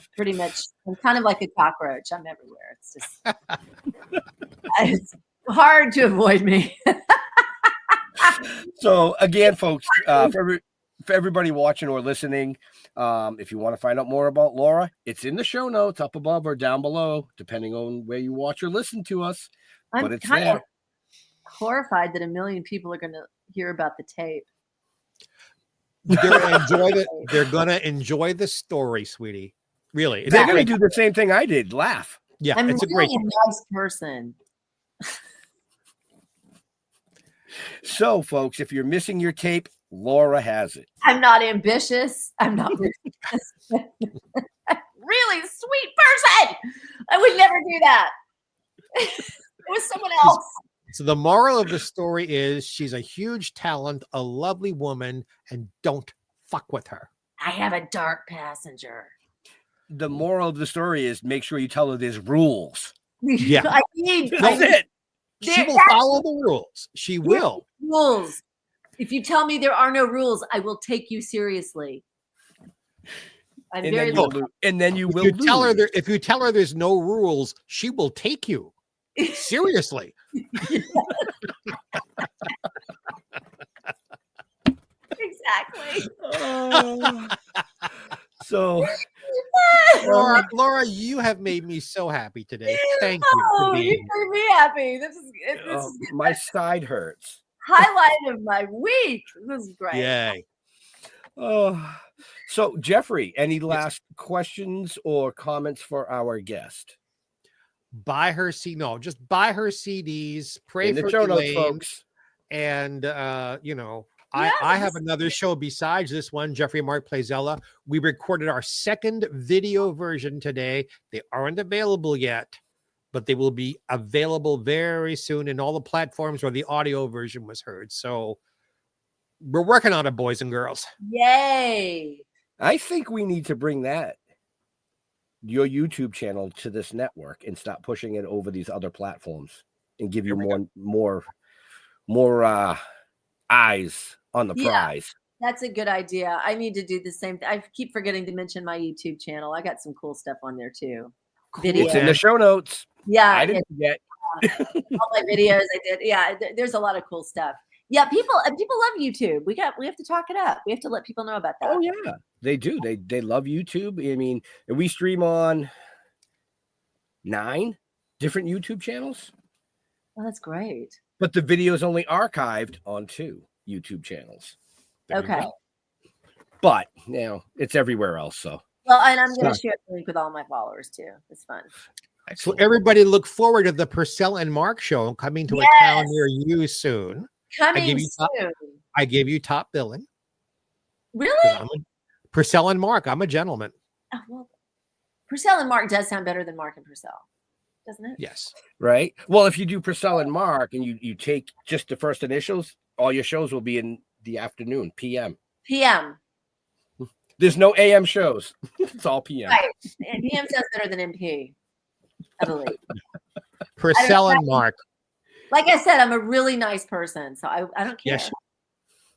[SPEAKER 8] kind of like a cockroach. I'm everywhere. It's just, it's hard to avoid me.
[SPEAKER 6] So again, folks, for everybody watching or listening, if you want to find out more about Laura, it's in the show notes up above or down below, depending on where you watch or listen to us.
[SPEAKER 8] I'm
[SPEAKER 6] but it's
[SPEAKER 8] kind
[SPEAKER 6] there.
[SPEAKER 8] of horrified that 1 million people are going to hear about the tape.
[SPEAKER 7] They're gonna enjoy the story, sweetie. Really,
[SPEAKER 6] they're gonna do the same thing I did. Laugh.
[SPEAKER 7] Yeah,
[SPEAKER 8] I'm
[SPEAKER 7] it's a
[SPEAKER 8] really
[SPEAKER 7] great.
[SPEAKER 8] a nice person.
[SPEAKER 6] So, folks, if you're missing your tape, Laura has it.
[SPEAKER 8] I'm not ambitious. I'm not ridiculous. Really sweet person. I would never do that. It was someone else.
[SPEAKER 7] So the moral of the story is she's a huge talent, a lovely woman, and don't fuck with her.
[SPEAKER 8] I have a dark passenger.
[SPEAKER 6] The moral of the story is make sure you tell her there's rules.
[SPEAKER 7] Yeah.
[SPEAKER 6] That's it.
[SPEAKER 7] She will follow the rules. She will.
[SPEAKER 8] Rules. If you tell me there are no rules, I will take you seriously. I'm
[SPEAKER 6] And
[SPEAKER 8] very
[SPEAKER 6] then you will
[SPEAKER 7] Tell her
[SPEAKER 6] lose.
[SPEAKER 7] if you tell her there's no rules, she will take you seriously.
[SPEAKER 8] Exactly.
[SPEAKER 6] So,
[SPEAKER 7] Laura, you have made me so happy today. Thank you.
[SPEAKER 8] Oh,
[SPEAKER 7] For
[SPEAKER 8] you
[SPEAKER 7] being
[SPEAKER 8] made me happy. This is
[SPEAKER 6] my side hurts.
[SPEAKER 8] highlight of my week. This is great.
[SPEAKER 7] Yay.
[SPEAKER 6] Oh, so Jeffrey, any last questions or comments for our guest?
[SPEAKER 7] Buy her just buy her CDs. Pray
[SPEAKER 6] In the
[SPEAKER 7] for
[SPEAKER 6] show notes,
[SPEAKER 7] Elaine,
[SPEAKER 6] folks.
[SPEAKER 7] and
[SPEAKER 8] Yeah,
[SPEAKER 7] I have another show besides this one. Jeffrey Mark Plays Ella. We recorded our second video version today. They aren't available yet, but they will be available very soon in all the platforms where the audio version was heard. So we're working on it, boys and girls.
[SPEAKER 8] Yay.
[SPEAKER 6] I think we need to bring your YouTube channel to this network and stop pushing it over these other platforms and give you more eyes on the prize.
[SPEAKER 8] That's a good idea. I need to do the same. I keep forgetting to mention my YouTube channel. I got some cool stuff on there too.
[SPEAKER 6] It's in the show notes.
[SPEAKER 8] Yeah,
[SPEAKER 6] I didn't forget.
[SPEAKER 8] all my videos I did. Yeah, there's a lot of cool stuff. Yeah, people love YouTube. We have to talk it up. We have to let people know about that.
[SPEAKER 6] Oh yeah, they do. They love YouTube. I mean, we stream on 9 different YouTube channels.
[SPEAKER 8] Oh, that's great.
[SPEAKER 6] But the video is only archived on 2 YouTube channels.
[SPEAKER 8] Okay.
[SPEAKER 6] But it's everywhere else. So
[SPEAKER 8] Well, and I'm going to share the link with all my followers too. It's fun.
[SPEAKER 7] So everybody look forward to the Pursell and Mark show coming to a town near you soon.
[SPEAKER 8] Coming soon.
[SPEAKER 7] I gave you top billing.
[SPEAKER 8] Really?
[SPEAKER 7] Pursell and Mark. I'm a gentleman.
[SPEAKER 8] Oh, well, Pursell and Mark does sound better than Mark and Pursell, doesn't it?
[SPEAKER 7] Yes.
[SPEAKER 6] Right. Well, if you do Pursell and Mark and you take just the first initials, all your shows will be in the afternoon, PM.
[SPEAKER 8] PM.
[SPEAKER 6] There's no AM shows. It's all PM.
[SPEAKER 8] Right. And PM sounds better than MP, I believe.
[SPEAKER 7] Pursell and Mark.
[SPEAKER 8] Like I said, I'm a really nice person, so I don't care.
[SPEAKER 7] Yes,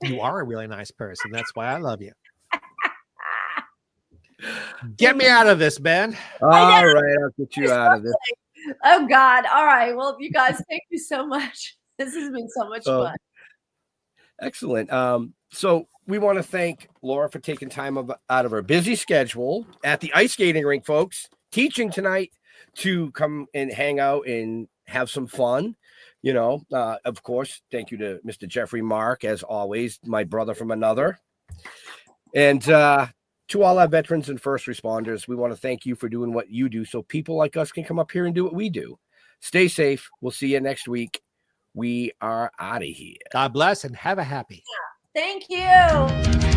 [SPEAKER 7] you are a really nice person. That's why I love you. Get me out of this, Ben.
[SPEAKER 6] All right, I'll get you out of this.
[SPEAKER 8] Oh God! All right. Well, you guys, thank you so much. This has been so much fun.
[SPEAKER 6] Excellent. So we want to thank Laura for taking time out of her busy schedule at the ice skating rink, folks, teaching tonight to come and hang out and have some fun. Of course, thank you to Mr. Jeffrey Mark, as always, my brother from another. And to all our veterans and first responders, we want to thank you for doing what you do so people like us can come up here and do what we do. Stay safe. We'll see you next week. We are out of here.
[SPEAKER 7] God bless and have a happy.
[SPEAKER 8] Thank you.